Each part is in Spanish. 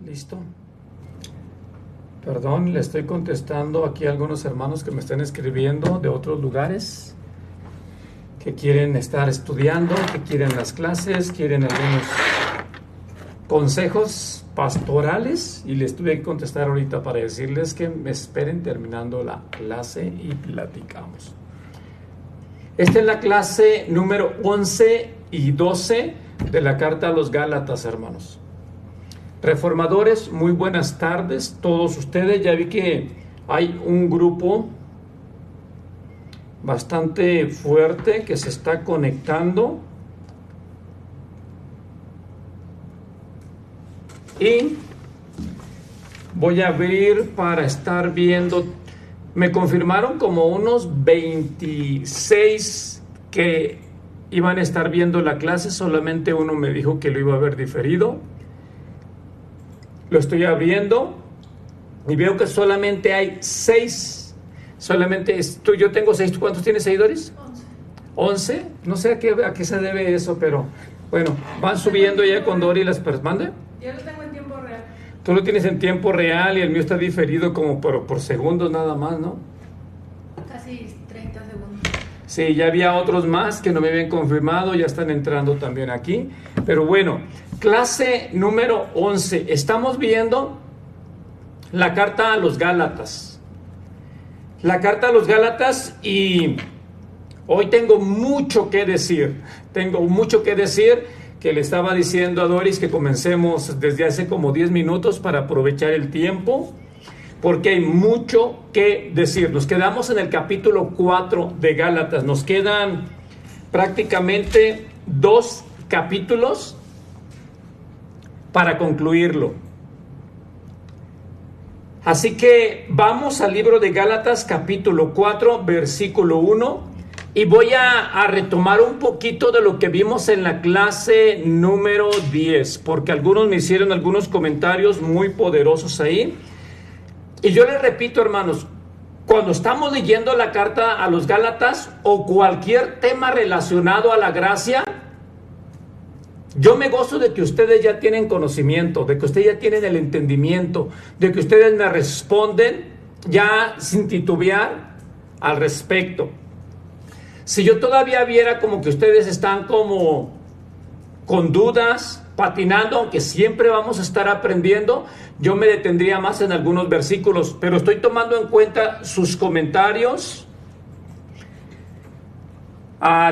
Listo. Perdón, le estoy contestando aquí a algunos hermanos que me están escribiendo de otros lugares, que quieren estar estudiando, que quieren las clases, quieren algunos consejos pastorales, y les tuve que contestar ahorita para decirles que me esperen terminando la clase y platicamos. Esta es la clase número 11 y 12 de la carta a los Gálatas, hermanos. Reformadores, muy buenas tardes todos ustedes. Ya vi que hay un grupo bastante fuerte que se está conectando. Y voy a abrir para estar viendo. Me confirmaron como unos 26 que iban a estar viendo la clase. Solamente uno me dijo que lo iba a ver diferido. Lo estoy abriendo y veo que solamente hay 6. Solamente yo tengo 6. ¿Cuántos tienes seguidores? 11. No sé a qué se debe eso, pero bueno, van subiendo ya con Dori las personas. ¿Mande? Yo lo tengo en tiempo real. Tú lo tienes en tiempo real y el mío está diferido como por segundos nada más, ¿no? Casi 30 segundos. Sí, ya había otros más que no me habían confirmado, ya están entrando también aquí. Pero bueno, clase número 11. Estamos viendo la carta a los Gálatas. La carta a los Gálatas, y hoy tengo mucho que decir. Tengo mucho que decir, que le estaba diciendo a Doris que comencemos desde hace como 10 minutos para aprovechar el tiempo, porque hay mucho que decir. Nos quedamos en el capítulo 4 de Gálatas. Nos quedan prácticamente 2 capítulos para concluirlo. Así que vamos al libro de Gálatas, capítulo 4, versículo 1. Y voy a retomar un poquito de lo que vimos en la clase número 10, porque algunos me hicieron algunos comentarios muy poderosos ahí. Y yo les repito, hermanos, cuando estamos leyendo la carta a los Gálatas o cualquier tema relacionado a la gracia, yo me gozo de que ustedes ya tienen conocimiento, de que ustedes ya tienen el entendimiento, de que ustedes me responden ya sin titubear al respecto. Si yo todavía viera como que ustedes están como con dudas, patinando, aunque siempre vamos a estar aprendiendo, yo me detendría más en algunos versículos, pero estoy tomando en cuenta sus comentarios.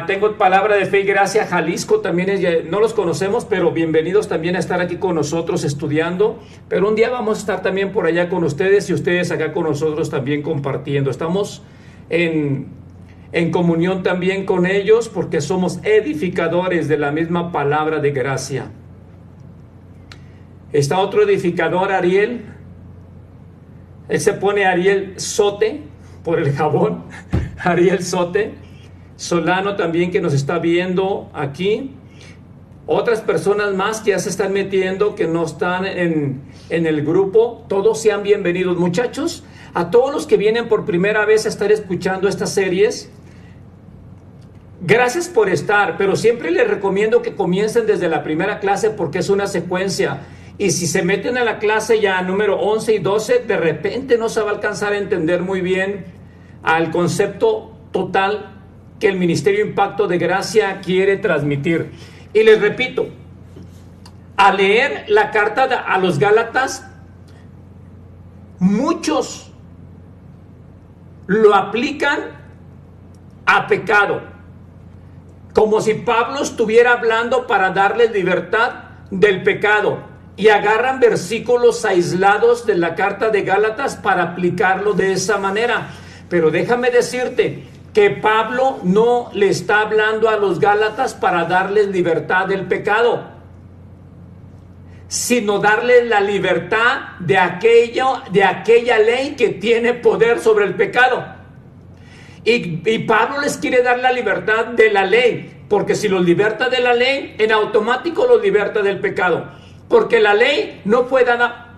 Tengo Palabra de Fe y Gracia Jalisco, también no los conocemos, pero bienvenidos también a estar aquí con nosotros estudiando. Pero un día vamos a estar también por allá con ustedes y ustedes acá con nosotros también compartiendo. Estamos en comunión también con ellos, porque somos edificadores de la misma palabra de gracia. Está otro edificador, Ariel. Él se pone Ariel Sote por el jabón. Ariel Sote. Solano también, que nos está viendo aquí. Otras personas más que ya se están metiendo, que no están en el grupo. Todos sean bienvenidos, muchachos. A todos los que vienen por primera vez a estar escuchando estas series, gracias por estar, pero siempre les recomiendo que comiencen desde la primera clase, porque es una secuencia. Y si se meten a la clase ya número 11 y 12, de repente no se va a alcanzar a entender muy bien al concepto total que el Ministerio Impacto de Gracia quiere transmitir. Y les repito, al leer la carta a los Gálatas, muchos lo aplican a pecado, como si Pablo estuviera hablando para darles libertad del pecado, y agarran versículos aislados de la carta de Gálatas para aplicarlo de esa manera. Pero déjame decirte que Pablo no le está hablando a los Gálatas para darles libertad del pecado, sino darles la libertad de aquella ley que tiene poder sobre el pecado. Y Pablo les quiere dar la libertad de la ley, porque si los liberta de la ley, en automático los liberta del pecado, porque la ley no fue dada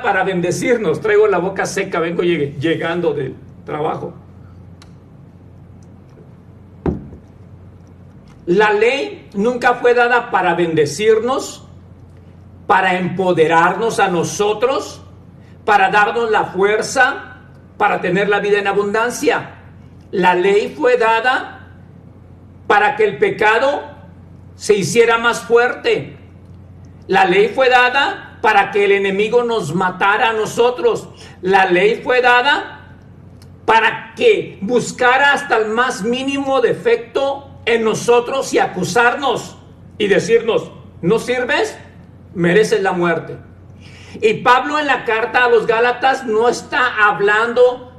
para bendecirnos. Traigo la boca seca, vengo llegando del trabajo. La ley nunca fue dada para bendecirnos, para empoderarnos a nosotros, para darnos la fuerza, para tener la vida en abundancia. La ley fue dada para que el pecado se hiciera más fuerte. La ley fue dada para que el enemigo nos matara a nosotros. La ley fue dada para que buscara hasta el más mínimo defecto en nosotros y acusarnos y decirnos: ¿no sirves? Mereces la muerte. Y Pablo en la carta a los Gálatas no está hablando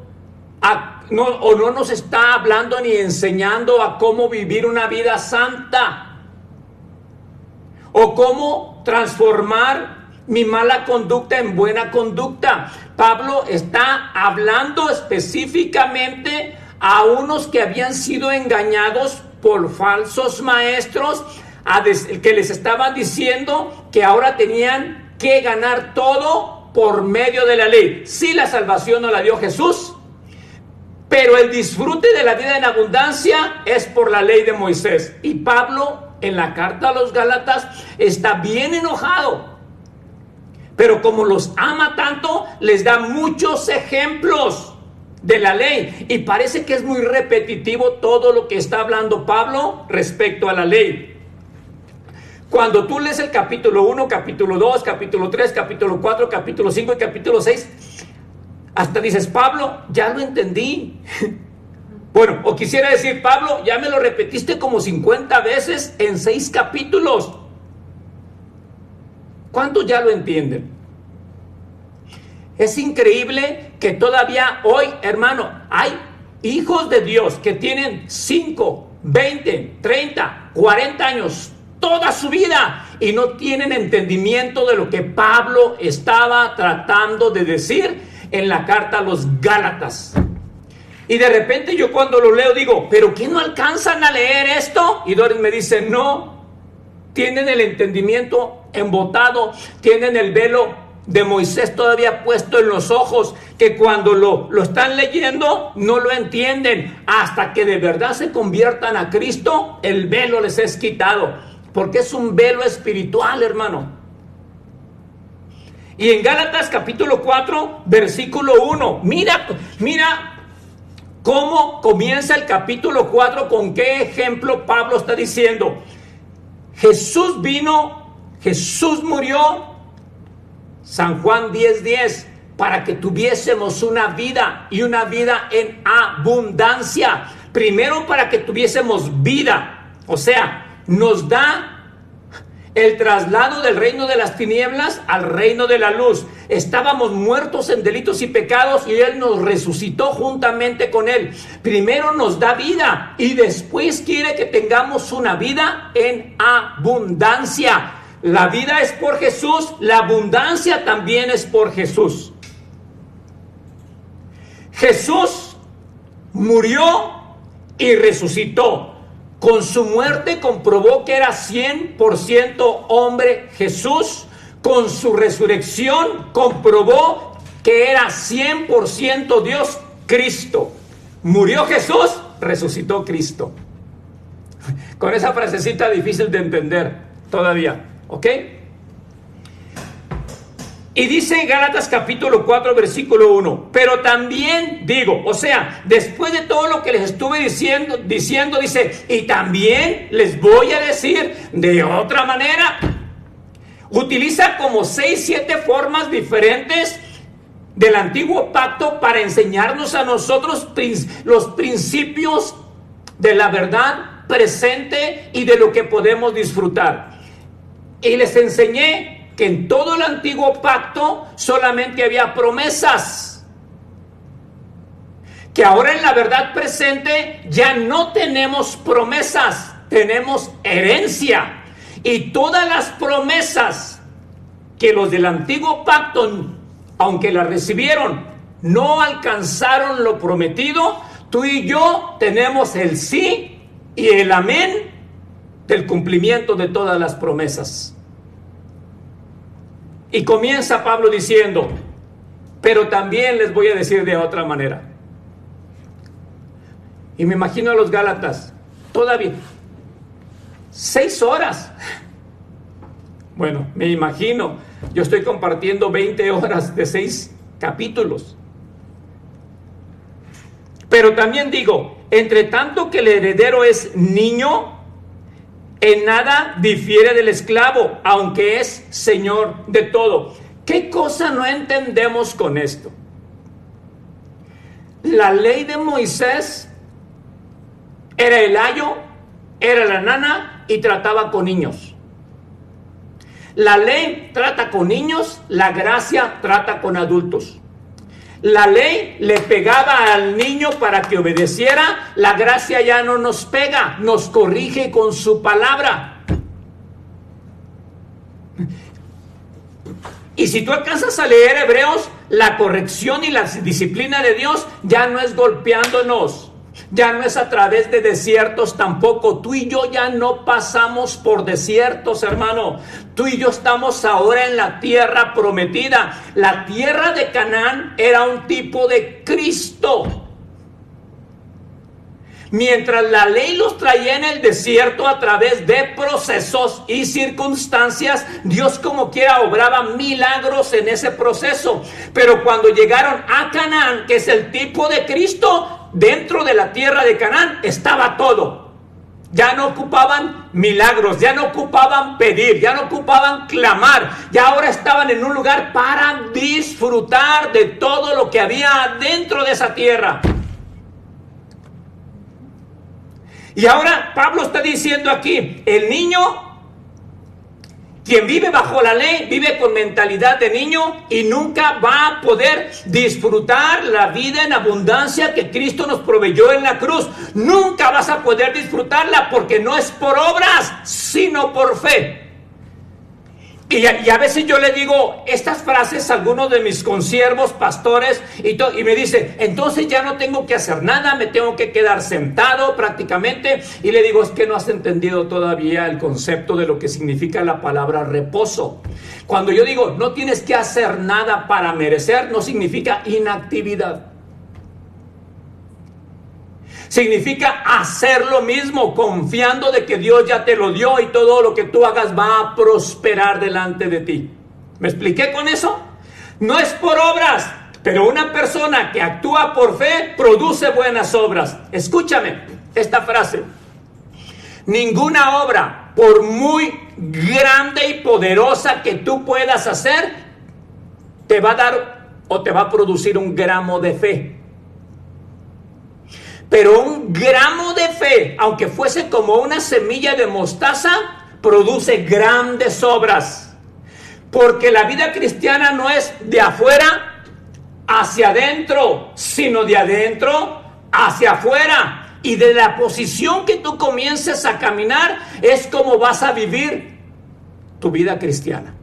no nos está hablando ni enseñando a cómo vivir una vida santa o cómo transformar mi mala conducta en buena conducta. Pablo está hablando específicamente a unos que habían sido engañados por falsos maestros, que les estaban diciendo que ahora tenían que ganar todo por medio de la ley. Sí, la salvación no la dio Jesús, pero el disfrute de la vida en abundancia es por la ley de Moisés. Y Pablo en la carta a los Gálatas está bien enojado, pero como los ama tanto, les da muchos ejemplos de la ley, y parece que es muy repetitivo todo lo que está hablando Pablo respecto a la ley. Cuando tú lees el capítulo 1, capítulo 2, capítulo 3, capítulo 4, capítulo 5 y capítulo 6, hasta dices: Pablo, ya lo entendí. Bueno, o quisiera decir: Pablo, ya me lo repetiste como 50 veces en 6 capítulos. ¿Cuántos ya lo entienden? Es increíble que todavía hoy, hermano, hay hijos de Dios que tienen 5, 20, 30, 40 años, toda su vida, y no tienen entendimiento de lo que Pablo estaba tratando de decir en la carta a los Gálatas. Y de repente yo cuando lo leo digo: ¿pero qué no alcanzan a leer esto? Y Doris me dice: no, tienen el entendimiento embotado, tienen el velo de Moisés todavía puesto en los ojos, que cuando lo están leyendo no lo entienden. Hasta que de verdad se conviertan a Cristo, el velo les es quitado, porque es un velo espiritual, hermano. Y en Gálatas capítulo 4, versículo 1, mira cómo comienza el capítulo 4, con qué ejemplo Pablo está diciendo: Jesús vino, Jesús murió, San Juan 10:10, para que tuviésemos una vida, y una vida en abundancia. Primero, para que tuviésemos vida, o sea, nos da el traslado del reino de las tinieblas al reino de la luz. Estábamos muertos en delitos y pecados, y Él nos resucitó juntamente con Él. Primero nos da vida, y después quiere que tengamos una vida en abundancia. La vida es por Jesús, la abundancia también es por Jesús. Jesús murió y resucitó. Con su muerte comprobó que era 100% hombre Jesús. Con su resurrección comprobó que era 100% Dios Cristo. Murió Jesús, resucitó Cristo. Con esa frasecita difícil de entender todavía, ¿ok? Y dice en Gálatas capítulo 4, versículo 1, pero también digo, o sea, después de todo lo que les estuve diciendo, dice, y también les voy a decir de otra manera. Utiliza como 6, 7 formas diferentes del antiguo pacto para enseñarnos a nosotros los principios de la verdad presente y de lo que podemos disfrutar. Y les enseñé que en todo el antiguo pacto solamente había promesas, que ahora en la verdad presente ya no tenemos promesas, tenemos herencia. Y todas las promesas que los del antiguo pacto, aunque las recibieron, no alcanzaron lo prometido, tú y yo tenemos el sí y el amén del cumplimiento de todas las promesas. Y comienza Pablo diciendo, pero también les voy a decir de otra manera. Y me imagino a los Gálatas, todavía 6 horas. Bueno, me imagino, yo estoy compartiendo 20 horas de 6 capítulos. Pero también digo, entre tanto que el heredero es niño, en nada difiere del esclavo, aunque es señor de todo. ¿Qué cosa no entendemos con esto? La ley de Moisés era el ayo, era la nana y trataba con niños. La ley trata con niños, la gracia trata con adultos. La ley le pegaba al niño para que obedeciera, la gracia ya no nos pega, nos corrige con su palabra. Y si tú alcanzas a leer Hebreos, la corrección y la disciplina de Dios ya no es golpeándonos, ya no es a través de desiertos tampoco. Tú y yo ya no pasamos por desiertos, hermano. Tú y yo estamos ahora en la tierra prometida. La tierra de Canaán era un tipo de Cristo. Mientras la ley los traía en el desierto a través de procesos y circunstancias, Dios como quiera obraba milagros en ese proceso. Pero cuando llegaron a Canaán, que es el tipo de Cristo, dentro de la tierra de Canaán estaba todo. Ya no ocupaban milagros, ya no ocupaban pedir, ya no ocupaban clamar. Ya ahora estaban en un lugar para disfrutar de todo lo que había dentro de esa tierra. Y ahora Pablo está diciendo aquí, el niño, quien vive bajo la ley, vive con mentalidad de niño y nunca va a poder disfrutar la vida en abundancia que Cristo nos proveyó en la cruz. Nunca vas a poder disfrutarla porque no es por obras, sino por fe. Y a veces yo le digo estas frases a algunos de mis consiervos, pastores, y me dice, entonces ya no tengo que hacer nada, me tengo que quedar sentado prácticamente. Y le digo, es que no has entendido todavía el concepto de lo que significa la palabra reposo. Cuando yo digo, no tienes que hacer nada para merecer, no significa inactividad. Significa hacer lo mismo, confiando de que Dios ya te lo dio y todo lo que tú hagas va a prosperar delante de ti. ¿Me expliqué con eso? No es por obras, pero una persona que actúa por fe produce buenas obras. Escúchame esta frase. Ninguna obra, por muy grande y poderosa que tú puedas hacer, te va a dar o te va a producir un gramo de fe. Pero un gramo de fe, aunque fuese como una semilla de mostaza, produce grandes obras. Porque la vida cristiana no es de afuera hacia adentro, sino de adentro hacia afuera. Y de la posición que tú comiences a caminar es como vas a vivir tu vida cristiana.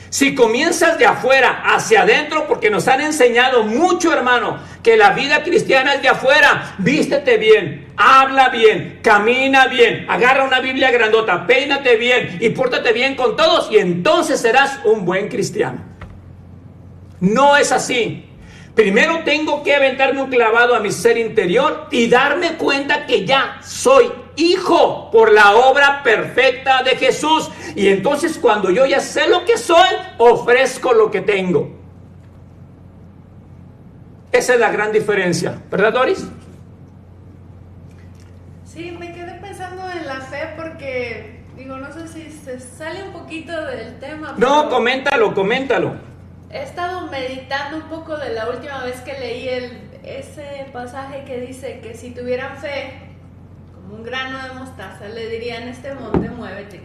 Si comienzas de afuera hacia adentro, porque nos han enseñado mucho, hermano, que la vida cristiana es de afuera. Vístete bien, habla bien, camina bien, agarra una Biblia grandota, peínate bien y pórtate bien con todos y entonces serás un buen cristiano. No es así. Primero tengo que aventarme un clavado a mi ser interior y darme cuenta que ya soy hijo por la obra perfecta de Jesús. Y entonces cuando yo ya sé lo que soy, ofrezco lo que tengo. Esa es la gran diferencia, ¿verdad, Doris? Sí, me quedé pensando en la fe porque, digo, no sé si se sale un poquito del tema. No, coméntalo. He estado meditando un poco de la última vez que leí ese pasaje que dice que si tuvieran fe, como un grano de mostaza, le dirían este monte, muévete.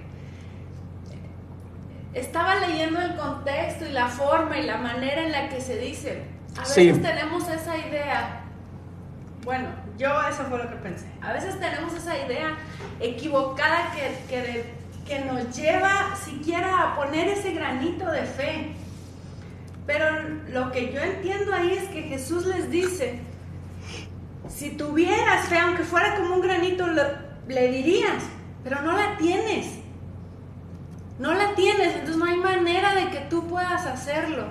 Estaba leyendo el contexto y la forma y la manera en la que se dice. A veces tenemos esa idea. Bueno, yo eso fue lo que pensé. A veces tenemos esa idea equivocada que nos lleva siquiera a poner ese granito de fe. Pero lo que yo entiendo ahí es que Jesús les dice, si tuvieras fe, aunque fuera como un granito, le dirías, pero no la tienes. No la tienes, entonces no hay manera de que tú puedas hacerlo.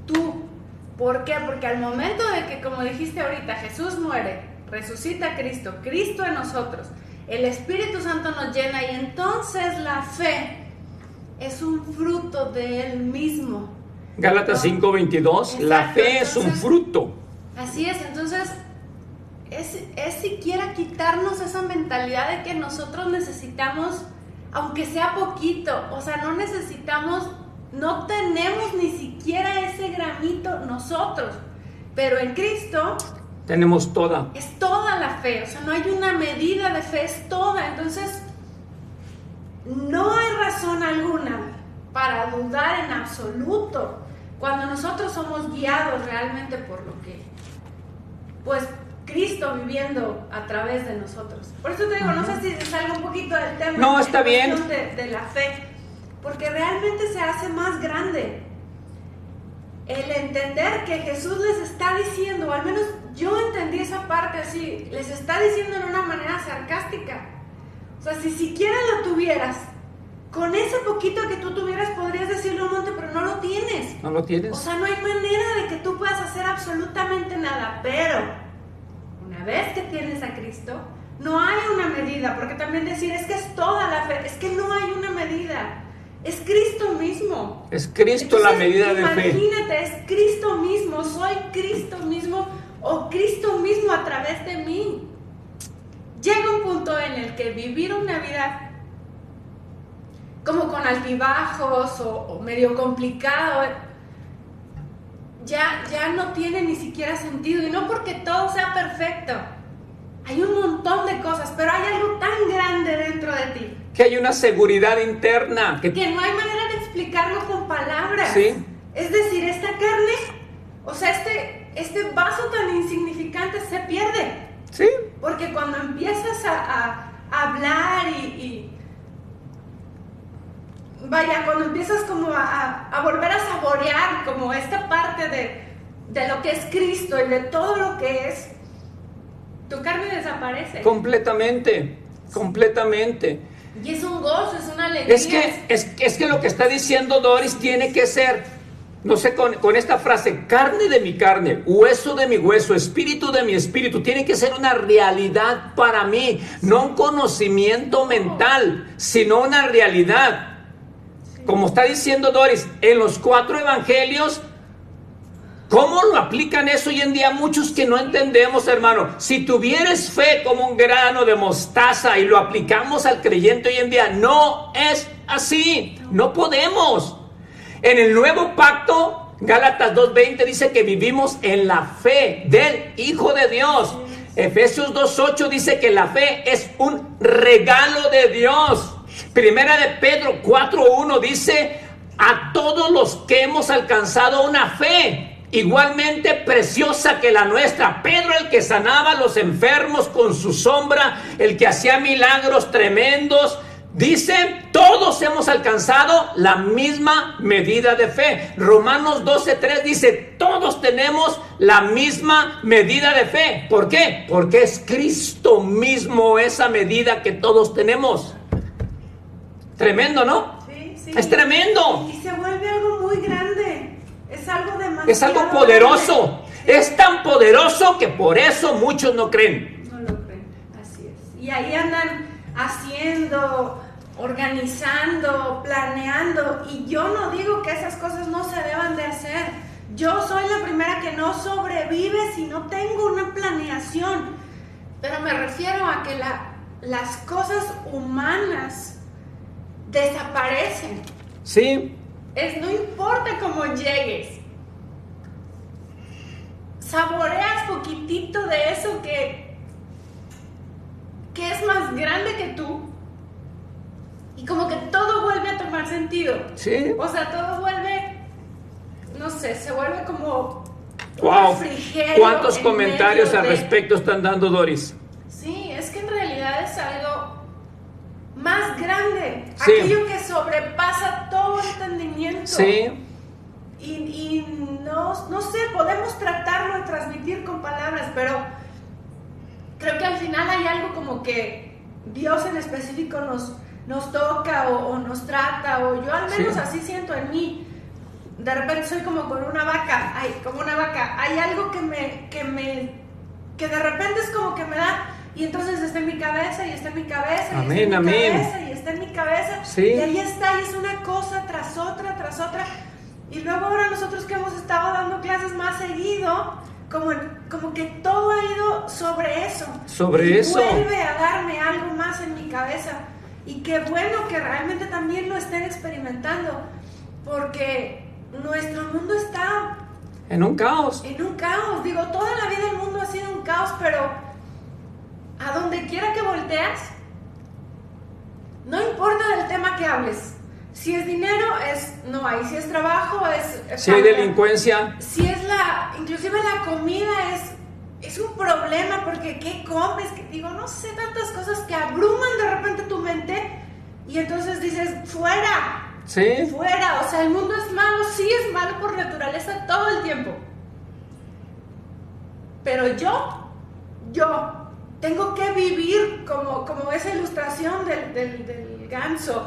Tú. ¿Por qué? Porque al momento de que, como dijiste ahorita, Jesús muere, resucita a Cristo, Cristo en nosotros, el Espíritu Santo nos llena y entonces la fe es un fruto de Él mismo. Gálatas 5:22, la fe es un fruto. Así es, entonces es siquiera quitarnos esa mentalidad de que nosotros necesitamos, aunque sea poquito, o sea, no necesitamos, no tenemos ni siquiera ese gramito nosotros, pero en Cristo tenemos toda. Es toda la fe, o sea, no hay una medida de fe, es toda. Entonces, no hay razón alguna para dudar en absoluto cuando nosotros somos guiados realmente por lo que, pues, Cristo viviendo a través de nosotros. Por eso te digo, no sé si salga un poquito del tema. No, está bien. De la fe, porque realmente se hace más grande el entender que Jesús les está diciendo, o al menos yo entendí esa parte así, les está diciendo en una manera sarcástica. O sea, si siquiera lo tuvieras, con ese poquito que tú tuvieras podrías decirle un monte, pero no lo tienes. No lo tienes. O sea, no hay manera de que tú puedas hacer absolutamente nada, pero una vez que tienes a Cristo, no hay una medida, porque también decir es que es toda la fe, es que no hay una medida. Es Cristo mismo. Es Cristo. Entonces, la medida de fe. Imagínate, es Cristo mismo, soy Cristo mismo o Cristo mismo a través de mí. Llega un punto en el que vivir una vida como con altibajos o medio complicado ya no tiene ni siquiera sentido, y no porque todo sea perfecto. Hay un montón de cosas, pero hay algo tan grande dentro de ti. Que hay una seguridad interna. Que no hay manera de explicarlo con palabras. Sí. Es decir, esta carne, o sea, este vaso tan insignificante se pierde. Sí. Porque cuando empiezas a hablar y vaya, cuando empiezas como a volver a saborear como esta parte de lo que es Cristo y de todo lo que es, tu carne desaparece. Completamente. Y es un gozo, es una alegría. Es que lo que está diciendo Doris tiene que ser, no sé, con esta frase, carne de mi carne, hueso de mi hueso, espíritu de mi espíritu, tiene que ser una realidad para mí, no un conocimiento mental, sino una realidad. Como está diciendo Doris, en los 4 evangelios, ¿cómo lo aplican eso hoy en día? Muchos que no entendemos, hermano. Si tuvieras fe como un grano de mostaza y lo aplicamos al creyente hoy en día, no es así. No podemos. En el nuevo pacto, Gálatas 2:20 dice que vivimos en la fe del Hijo de Dios. Efesios 2:8 dice que la fe es un regalo de Dios. Primera de Pedro 4:1 dice, a todos los que hemos alcanzado una fe igualmente preciosa que la nuestra. Pedro, el que sanaba a los enfermos con su sombra, el que hacía milagros tremendos, dice, todos hemos alcanzado la misma medida de fe. Romanos 12:3 dice, todos tenemos la misma medida de fe. ¿Por qué? Porque es Cristo mismo esa medida que todos tenemos. Tremendo, ¿no? Sí. Es tremendo. Y se vuelve algo muy grande. Es algo demasiado. Es algo poderoso. Sí. Es tan poderoso que por eso muchos no creen. No lo creen, así es. Y ahí andan haciendo, organizando, planeando. Y yo no digo que esas cosas no se deban de hacer. Yo soy la primera que no sobrevive si no tengo una planeación. Pero me refiero a que las cosas humanas desaparecen. Sí. No importa cómo llegues, saboreas poquitito de eso que es más grande que tú, y como que todo vuelve a tomar sentido. Sí. O sea, todo vuelve, no sé, se vuelve como wow. Un refrigerio. ¿Cuántos comentarios al respecto están dando, Doris? Sí, es que en realidad es algo más grande, sí. Aquello que sobrepasa todo entendimiento. Sí. Y no sé, podemos tratarlo de transmitir con palabras, pero creo que al final hay algo como que Dios en específico nos toca o nos trata, o yo al menos así siento en mí. De repente soy como una vaca, hay algo que de repente es como que me da. Y entonces está en mi cabeza, y está en mi cabeza, amén, y está en mi amén. cabeza, y está está en mi cabeza, sí. Y ahí está, y es una cosa tras otra, y luego ahora nosotros que hemos estado dando clases más seguido, como que todo ha ido sobre eso, vuelve a darme algo más en mi cabeza, y qué bueno que realmente también lo estén experimentando, porque nuestro mundo está en un caos. Digo, toda la vida el mundo ha sido un caos, pero a donde quiera que volteas, no importa del tema que hables. Si es dinero, no hay. Si es trabajo, es si hay delincuencia. Si es inclusive la comida es un problema, porque ¿qué comes? No sé, tantas cosas que abruman de repente tu mente, y entonces dices, fuera. Sí. Fuera, o sea, el mundo es malo, sí es malo por naturaleza todo el tiempo. Pero yo tengo que vivir como esa ilustración del ganso,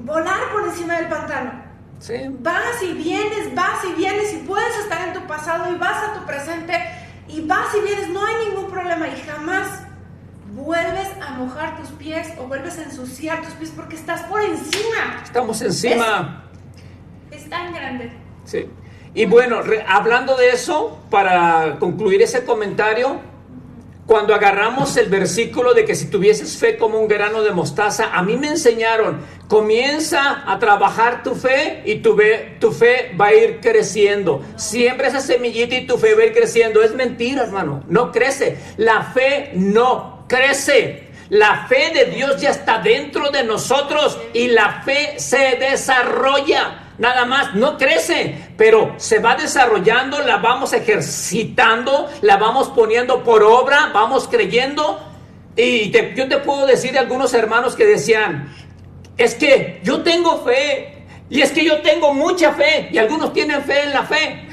volar por encima del pantano. Sí. Vas y vienes, y puedes estar en tu pasado y vas a tu presente y vas y vienes, no hay ningún problema, y jamás vuelves a mojar tus pies o vuelves a ensuciar tus pies, porque estás por encima. Estamos encima. Es tan grande. Sí. Y bueno, hablando de eso, para concluir ese comentario, cuando agarramos el versículo de que si tuvieses fe como un grano de mostaza, a mí me enseñaron, comienza a trabajar tu fe y tu fe va a ir creciendo. Siembra esa semillita y tu fe va a ir creciendo. Es mentira, hermano, no crece. La fe no crece. La fe de Dios ya está dentro de nosotros y la fe se desarrolla. Nada más, no crece, pero se va desarrollando, la vamos ejercitando, la vamos poniendo por obra, vamos creyendo. Y yo te puedo decir de algunos hermanos que decían, es que yo tengo fe, y es que yo tengo mucha fe, y algunos tienen fe en la fe.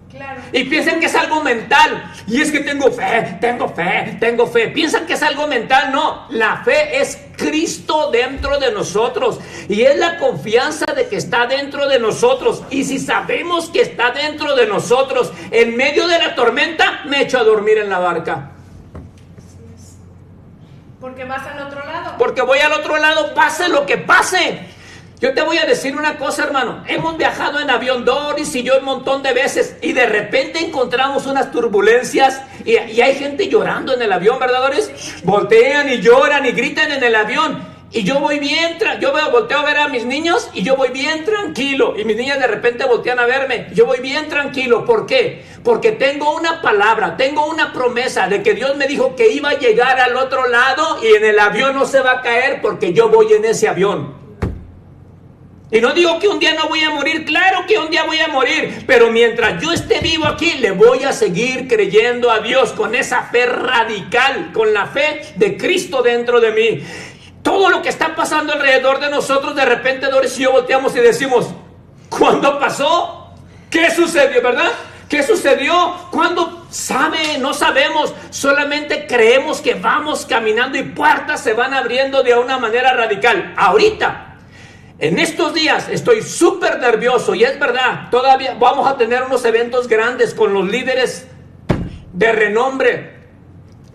Claro. Y piensan que es algo mental. Y es que tengo fe. Piensan que es algo mental. No, la fe es Cristo dentro de nosotros. Y es la confianza de que está dentro de nosotros. Y si sabemos que está dentro de nosotros, en medio de la tormenta, me echo a dormir en la barca. Así es. Porque vas al otro lado. Porque voy al otro lado, pase lo que pase. Yo te voy a decir una cosa, hermano. Hemos viajado en avión, Doris y yo, un montón de veces, y de repente encontramos unas turbulencias y hay gente llorando en el avión, ¿verdad, Doris? Voltean y lloran y gritan en el avión. Y yo voy bien, volteo a ver a mis niños y yo voy bien tranquilo. Y mis niñas de repente voltean a verme. Yo voy bien tranquilo. ¿Por qué? Porque tengo una palabra, tengo una promesa de que Dios me dijo que iba a llegar al otro lado y en el avión no se va a caer porque yo voy en ese avión. Y no digo que un día no voy a morir, claro que un día voy a morir, pero mientras yo esté vivo aquí, le voy a seguir creyendo a Dios con esa fe radical, con la fe de Cristo dentro de mí. Todo lo que está pasando alrededor de nosotros, de repente Doris y yo volteamos y decimos, ¿cuándo pasó? ¿Qué sucedió, verdad? ¿Qué sucedió? ¿Cuándo? ¿Sabe? No sabemos, solamente creemos que vamos caminando y puertas se van abriendo de una manera radical. Ahorita, en estos días estoy súper nervioso y es verdad, todavía vamos a tener unos eventos grandes con los líderes de renombre.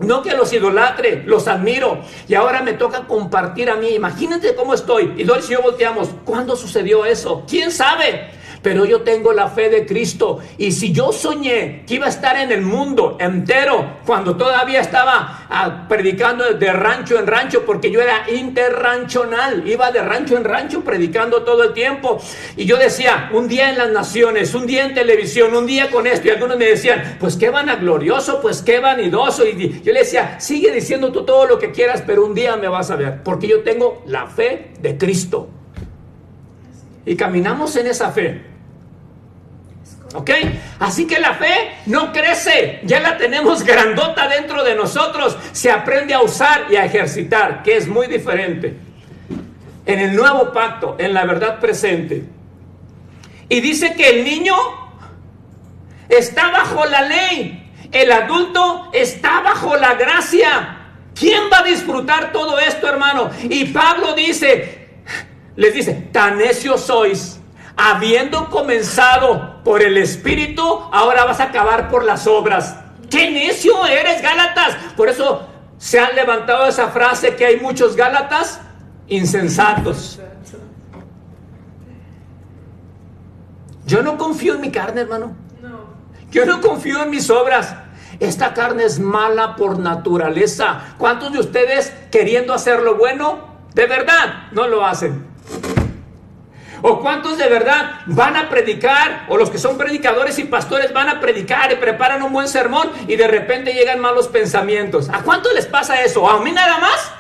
No que los idolatre, los admiro. Y ahora me toca compartir a mí. Imagínate cómo estoy. Y Doris y yo volteamos. ¿Cuándo sucedió eso? ¿Quién sabe? Pero yo tengo la fe de Cristo. Y si yo soñé que iba a estar en el mundo entero, cuando todavía estaba predicando de rancho en rancho, porque yo era interranchonal, iba de rancho en rancho predicando todo el tiempo. Y yo decía, un día en las naciones, un día en televisión, un día con esto. Y algunos me decían, pues qué vanaglorioso, pues qué vanidoso. Y yo le decía, sigue diciendo tú todo lo que quieras, pero un día me vas a ver. Porque yo tengo la fe de Cristo. Y caminamos en esa fe. ¿Ok? Así que la fe no crece. Ya la tenemos grandota dentro de nosotros. Se aprende a usar y a ejercitar, que es muy diferente. En el nuevo pacto, en la verdad presente. Y dice que el niño está bajo la ley. El adulto está bajo la gracia. ¿Quién va a disfrutar todo esto, hermano? Y Pablo les dice, tan necios sois, habiendo comenzado por el Espíritu, ahora vas a acabar por las obras. ¡Qué necio eres, Gálatas! Por eso se han levantado esa frase que hay muchos Gálatas insensatos. Yo no confío en mi carne, hermano. No. Yo no confío en mis obras. Esta carne es mala por naturaleza. ¿Cuántos de ustedes, queriendo hacer lo bueno, de verdad no lo hacen? ¿O cuántos de verdad van a predicar, o los que son predicadores y pastores van a predicar y preparan un buen sermón y de repente llegan malos pensamientos? ¿A cuántos les pasa eso? ¿A mí nada más?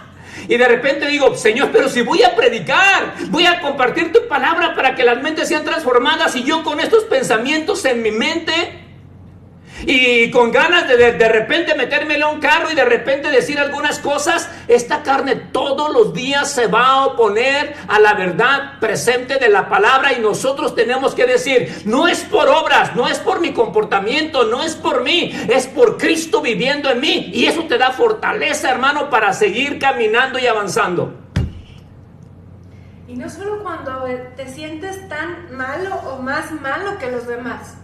Y de repente digo, Señor, pero si voy a predicar, voy a compartir tu palabra para que las mentes sean transformadas, y yo con estos pensamientos en mi mente y con ganas de repente metérmelo a un carro y de repente decir algunas cosas, esta carne todos los días se va a oponer a la verdad presente de la palabra, y nosotros tenemos que decir, no es por obras, no es por mi comportamiento, no es por mí, es por Cristo viviendo en mí, y eso te da fortaleza, hermano, para seguir caminando y avanzando. Y no solo cuando te sientes tan malo o más malo que los demás,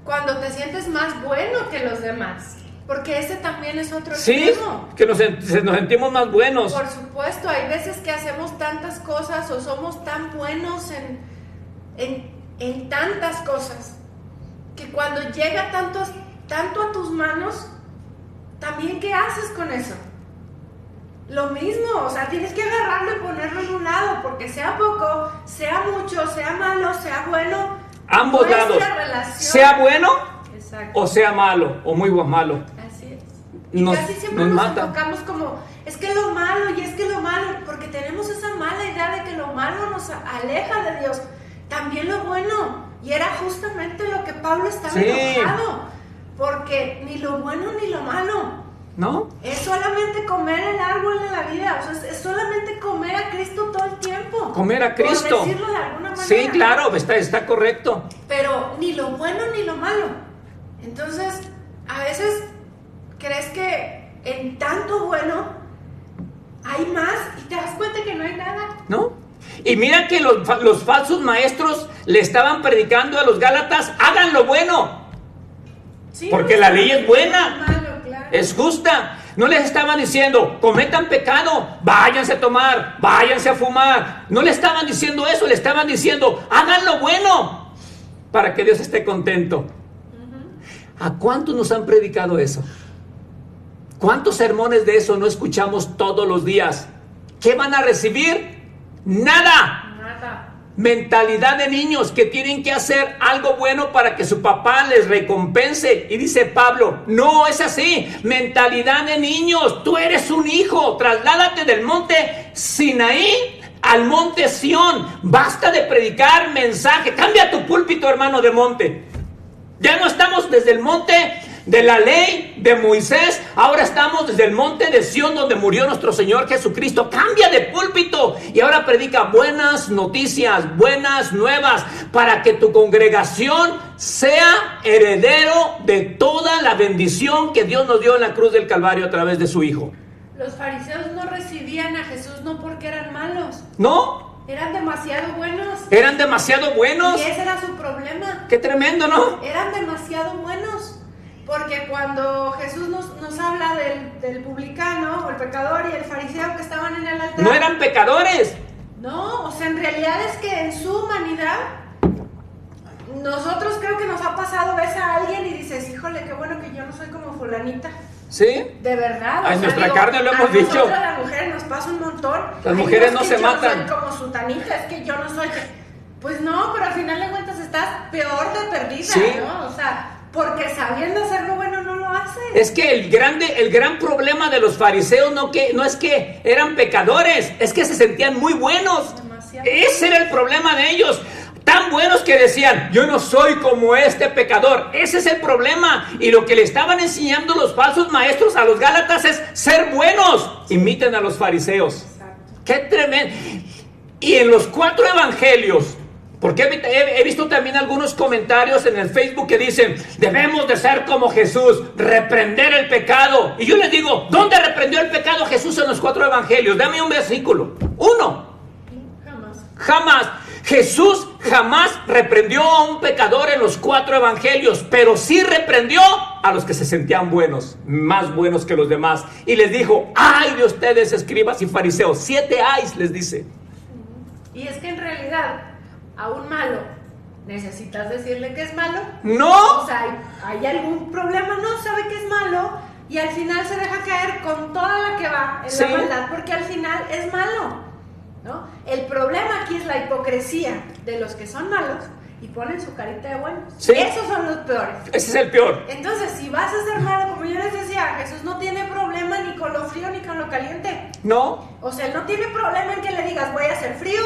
cuando te sientes más bueno que los demás, porque ese también es otro extremo. Sí, que nos sentimos más buenos. Por supuesto, hay veces que hacemos tantas cosas o somos tan buenos en tantas cosas, que cuando llega tanto a tus manos, también ¿qué haces con eso? Lo mismo, o sea, tienes que agarrarlo y ponerlo en un lado, porque sea poco, sea mucho, sea malo, sea bueno, ambos lados, sea bueno, exacto, o sea malo, o muy malo. Así es. Y casi siempre nos enfocamos como, es que lo malo, y es que lo malo, porque tenemos esa mala idea de que lo malo nos aleja de Dios. También lo bueno, y era justamente lo que Pablo estaba enojado, porque ni lo bueno ni lo malo, ¿no? Es solamente comer el árbol de la vida, o sea, es solamente comer a Cristo todo el tiempo. Comer a Cristo. Por decirlo de alguna manera. Sí, claro, está correcto. Pero ni lo bueno ni lo malo. Entonces, a veces crees que en tanto bueno hay más y te das cuenta que no hay nada. ¿No? Y mira que los falsos maestros le estaban predicando a los Gálatas, hagan lo bueno. Sí, porque la ley es buena. Es justa. No les estaban diciendo, cometan pecado, váyanse a tomar, váyanse a fumar. No le estaban diciendo eso, le estaban diciendo, hagan lo bueno para que Dios esté contento. ¿A cuántos nos han predicado eso? ¿Cuántos sermones de eso no escuchamos todos los días? ¿Qué van a recibir? Nada. Mentalidad de niños que tienen que hacer algo bueno para que su papá les recompense. Y dice Pablo, no es así. Mentalidad de niños, tú eres un hijo, trasládate del monte Sinaí al monte Sión. Basta de predicar mensaje. Cambia tu púlpito, hermano, de monte. Ya no estamos desde el monte de la ley de Moisés, ahora estamos desde el monte de Sión, donde murió nuestro Señor Jesucristo. Cambia de púlpito y ahora predica buenas noticias, buenas nuevas, para que tu congregación sea heredero de toda la bendición que Dios nos dio en la cruz del Calvario a través de su Hijo. Los fariseos no recibían a Jesús no porque eran malos. ¿No? Eran demasiado buenos. Eran demasiado buenos. Y ese era su problema. Qué tremendo, ¿no? Eran demasiado buenos. Porque cuando Jesús nos habla del publicano, o el pecador y el fariseo que estaban en el altar, no eran pecadores. No, o sea, en realidad es que en su humanidad, nosotros creo que nos ha pasado, ves a alguien y dices, híjole, qué bueno que yo no soy como fulanita. ¿Sí? De verdad. En nuestra carne lo hemos dicho. A las mujeres nos pasa un montón. Las mujeres no se matan. No soy como sutanita, es que yo no soy. Pues no, pero al final de cuentas estás peor de perdida, ¿sí? ¿no? O sea, porque sabiendo hacer lo bueno no lo haces. Es que el gran problema de los fariseos no es que eran pecadores, es que se sentían muy buenos. Demasiado. Ese era el problema de ellos. Tan buenos que decían, yo no soy como este pecador. Ese es el problema. Y lo que le estaban enseñando los falsos maestros a los Gálatas es ser buenos. Imiten a los fariseos. Exacto. Qué tremendo. Y en los 4 evangelios, porque he visto también algunos comentarios en el Facebook que dicen, debemos de ser como Jesús, reprender el pecado. Y yo les digo, ¿dónde reprendió el pecado Jesús en los 4 evangelios? Dame un versículo. Uno. Jamás. Jamás. Jesús jamás reprendió a un pecador en los 4 evangelios, pero sí reprendió a los que se sentían buenos, más buenos que los demás. Y les dijo, ay de ustedes, escribas y fariseos, 7 ayes les dice. Y es que en realidad, a un malo, ¿necesitas decirle que es malo? No. O sea, ¿hay algún problema? No, sabe que es malo y al final se deja caer con toda la que va en la maldad, porque al final es malo, ¿no? El problema aquí es la hipocresía de los que son malos y ponen su carita de buenos. Sí. Esos son los peores. Ese es el peor. Entonces, si vas a ser malo, como yo les decía, Jesús no tiene problema ni con lo frío ni con lo caliente. No. O sea, él no tiene problema en que le digas, voy a hacer frío,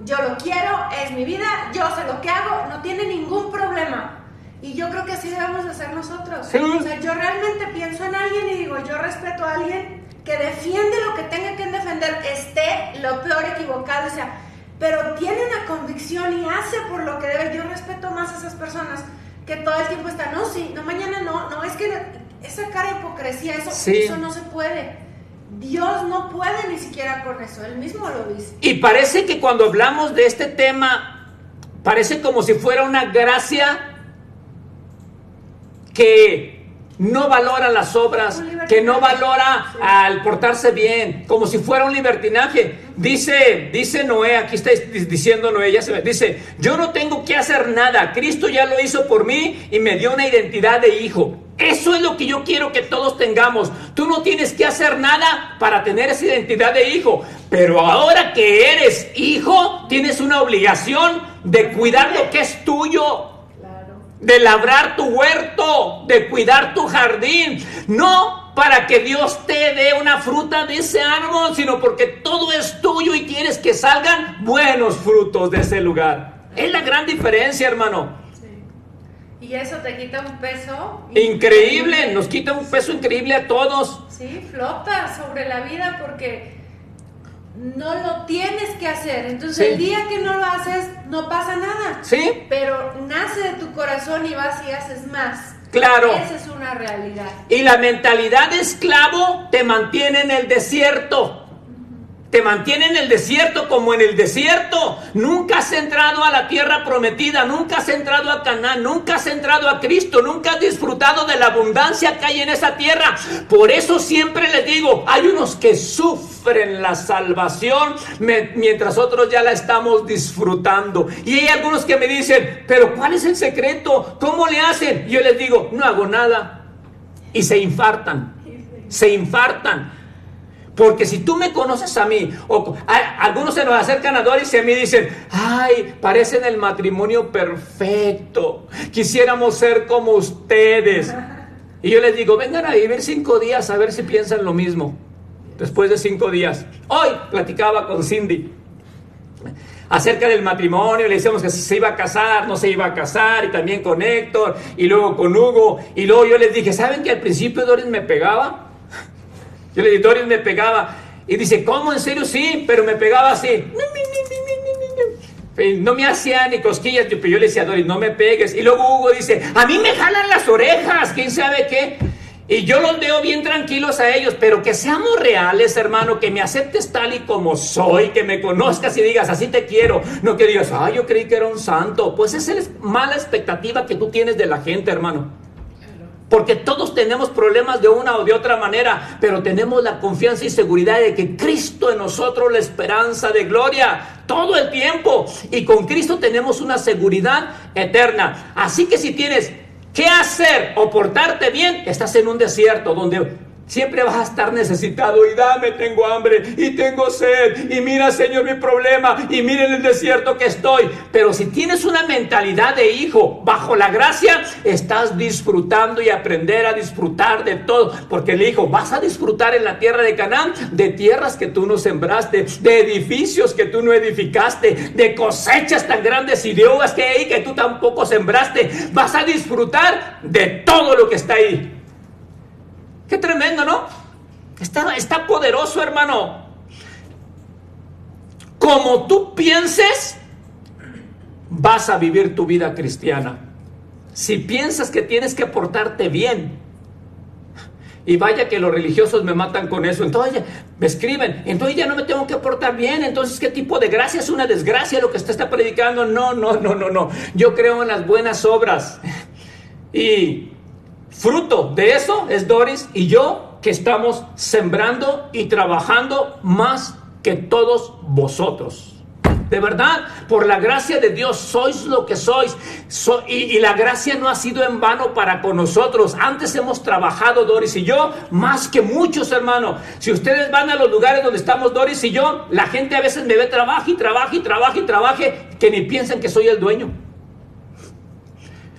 yo lo quiero, es mi vida, yo sé lo que hago, no tiene ningún problema. Y yo creo que así debemos de ser nosotros. Sí. O sea, yo realmente pienso en alguien y digo, yo respeto a alguien que defiende lo que tenga que defender, esté lo peor equivocado, o sea, pero tiene una convicción y hace por lo que debe. Yo respeto más a esas personas que todo el tiempo están, no, sí, no, mañana no, es que esa cara de hipocresía, eso no se puede. Dios no puede ni siquiera con eso, Él mismo lo dice. Y parece que cuando hablamos de este tema, parece como si fuera una gracia que no valora las obras, que no valora al portarse bien, como si fuera un libertinaje. Dice Noé, aquí está diciendo Noé, dice, yo no tengo que hacer nada, Cristo ya lo hizo por mí y me dio una identidad de hijo. Eso es lo que yo quiero que todos tengamos. Tú no tienes que hacer nada para tener esa identidad de hijo, pero ahora que eres hijo, tienes una obligación de cuidar lo que es tuyo, de labrar tu huerto, de cuidar tu jardín, no para que Dios te dé una fruta de ese árbol, sino porque todo es tuyo y quieres que salgan buenos frutos de ese lugar. Es la gran diferencia, hermano. Sí. Y eso te quita un peso increíble, nos quita un peso increíble a todos. Sí, flota sobre la vida porque no lo tienes que hacer. Entonces el día que no lo haces no pasa nada. Sí. Pero nace de tu corazón y vas y haces más. Claro. Esa es una realidad. Y la mentalidad de esclavo te mantiene en el desierto. Te mantiene en el desierto como en el desierto. Nunca has entrado a la tierra prometida, nunca has entrado a Canaán, nunca has entrado a Cristo, nunca has disfrutado de la abundancia que hay en esa tierra. Por eso siempre les digo, hay unos que sufren la salvación mientras otros ya la estamos disfrutando. Y hay algunos que me dicen, pero ¿cuál es el secreto? ¿Cómo le hacen? Y yo les digo, no hago nada. Y se infartan. Porque si tú me conoces a mí, algunos se nos acercan a Doris y a mí dicen, ay, parecen el matrimonio perfecto, quisiéramos ser como ustedes. Y yo les digo, vengan a vivir 5 días a ver si piensan lo mismo. Después de 5 días, hoy platicaba con Cindy acerca del matrimonio, le decíamos que si se iba a casar, no se iba a casar, y también con Héctor, y luego con Hugo, y luego yo les dije, ¿saben que al principio Doris me pegaba? Yo le dije, Doris me pegaba. Y dice, ¿cómo? ¿En serio? Sí, pero me pegaba así. No me hacía ni cosquillas. Yo le decía a Doris, no me pegues. Y luego Hugo dice, a mí me jalan las orejas, ¿quién sabe qué? Y yo los veo bien tranquilos a ellos, pero que seamos reales, hermano, que me aceptes tal y como soy, que me conozcas y digas, así te quiero. No que digas, ay, yo creí que era un santo. Pues esa es mala expectativa que tú tienes de la gente, hermano. Porque todos tenemos problemas de una o de otra manera, pero tenemos la confianza y seguridad de que Cristo en nosotros, la esperanza de gloria, todo el tiempo. Y con Cristo tenemos una seguridad eterna. Así que si tienes que hacer o portarte bien, estás en un desierto donde siempre vas a estar necesitado y dame, tengo hambre y tengo sed y mira, Señor, mi problema y miren el desierto que estoy. Pero si tienes una mentalidad de hijo bajo la gracia, estás disfrutando y aprender a disfrutar de todo, porque el hijo vas a disfrutar en la tierra de Canaán de tierras que tú no sembraste, de edificios que tú no edificaste, de cosechas tan grandes y de uvas que hay que tú tampoco sembraste. Vas a disfrutar de todo lo que está ahí. Qué tremendo, ¿no? Está poderoso, hermano. Como tú pienses, vas a vivir tu vida cristiana. Si piensas que tienes que portarte bien, Y vaya que los religiosos me matan con eso. Entonces me escriben, entonces ya no me tengo que portar bien. Entonces, ¿qué tipo de gracia? Es una desgracia lo que usted está predicando. No. Yo creo en las buenas obras. Y fruto de eso es Doris y yo, que estamos sembrando y trabajando más que todos vosotros. De verdad, por la gracia de Dios sois lo que sois. Y la gracia no ha sido en vano para con nosotros. Antes hemos trabajado, Doris y yo, más que muchos, hermano. Si ustedes van a los lugares donde estamos Doris y yo, la gente a veces me ve trabaje, que ni piensan que soy el dueño.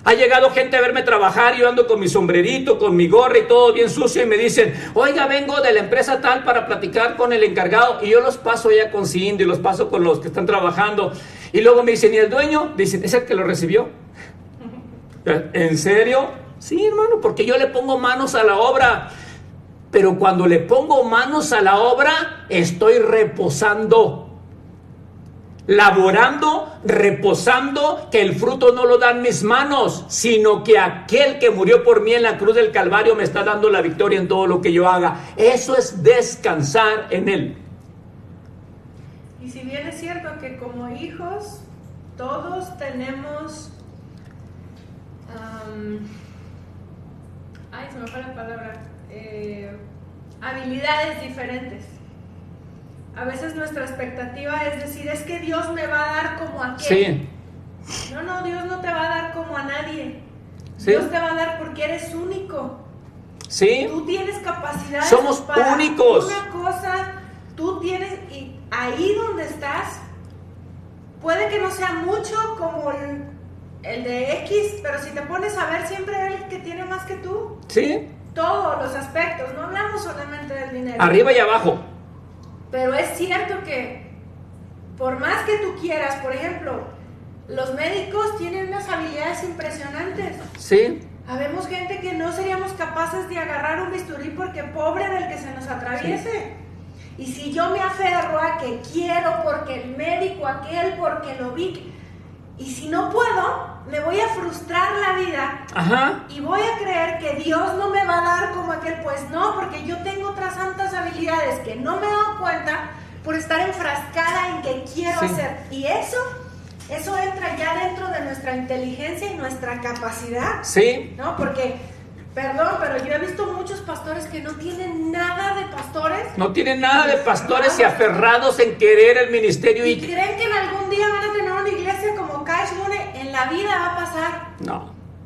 Ha llegado gente a verme trabajar, yo ando con mi sombrerito, con mi gorra y todo bien sucio, y me dicen, oiga, vengo de la empresa tal para platicar con el encargado, y yo los paso allá con Cindy, los paso con los que están trabajando, y luego me dicen, ¿y el dueño? Dicen, ¿es el que lo recibió? ¿En serio? Sí, hermano, porque yo le pongo manos a la obra, pero cuando le pongo manos a la obra, estoy reposando. Laborando, reposando, que el fruto no lo dan mis manos, sino que aquel que murió por mí en la cruz del Calvario me está dando la victoria en todo lo que yo haga. Eso es descansar en Él. Y si bien es cierto que como hijos todos tenemos se me fue la palabra, habilidades diferentes. A veces nuestra expectativa es decir, es que Dios me va a dar como a aquel. Sí. No, Dios no te va a dar como a nadie. Sí. Dios te va a dar porque eres único. Sí. Tú tienes capacidades. Somos para únicos. Una cosa, tú tienes, y ahí donde estás, puede que no sea mucho como el de X, pero si te pones a ver, siempre el que tiene más que tú. Sí. Todos los aspectos, no hablamos solamente del dinero. Arriba y abajo. Pero es cierto que por más que tú quieras, por ejemplo, los médicos tienen unas habilidades impresionantes. Sí. Habemos gente que no seríamos capaces de agarrar un bisturí porque pobre del que se nos atraviese. Sí. Y si yo me aferro a que quiero porque el médico aquel, porque lo vi, y si no puedo, me voy a frustrar la vida. Ajá. Y voy a creer que Dios no me va a dar como aquel. Pues no, porque yo tengo otras tantas habilidades que no me he dado cuenta por estar enfrascada en que quiero hacer. Y eso entra ya dentro de nuestra inteligencia y nuestra capacidad. Sí. ¿No? Porque, perdón, pero yo he visto muchos pastores que no tienen nada de pastores. No tienen nada de pastores y aferrados en querer el ministerio. Y creen que en algún día van a tener una iglesia como Cash Money. En la vida va a pasar.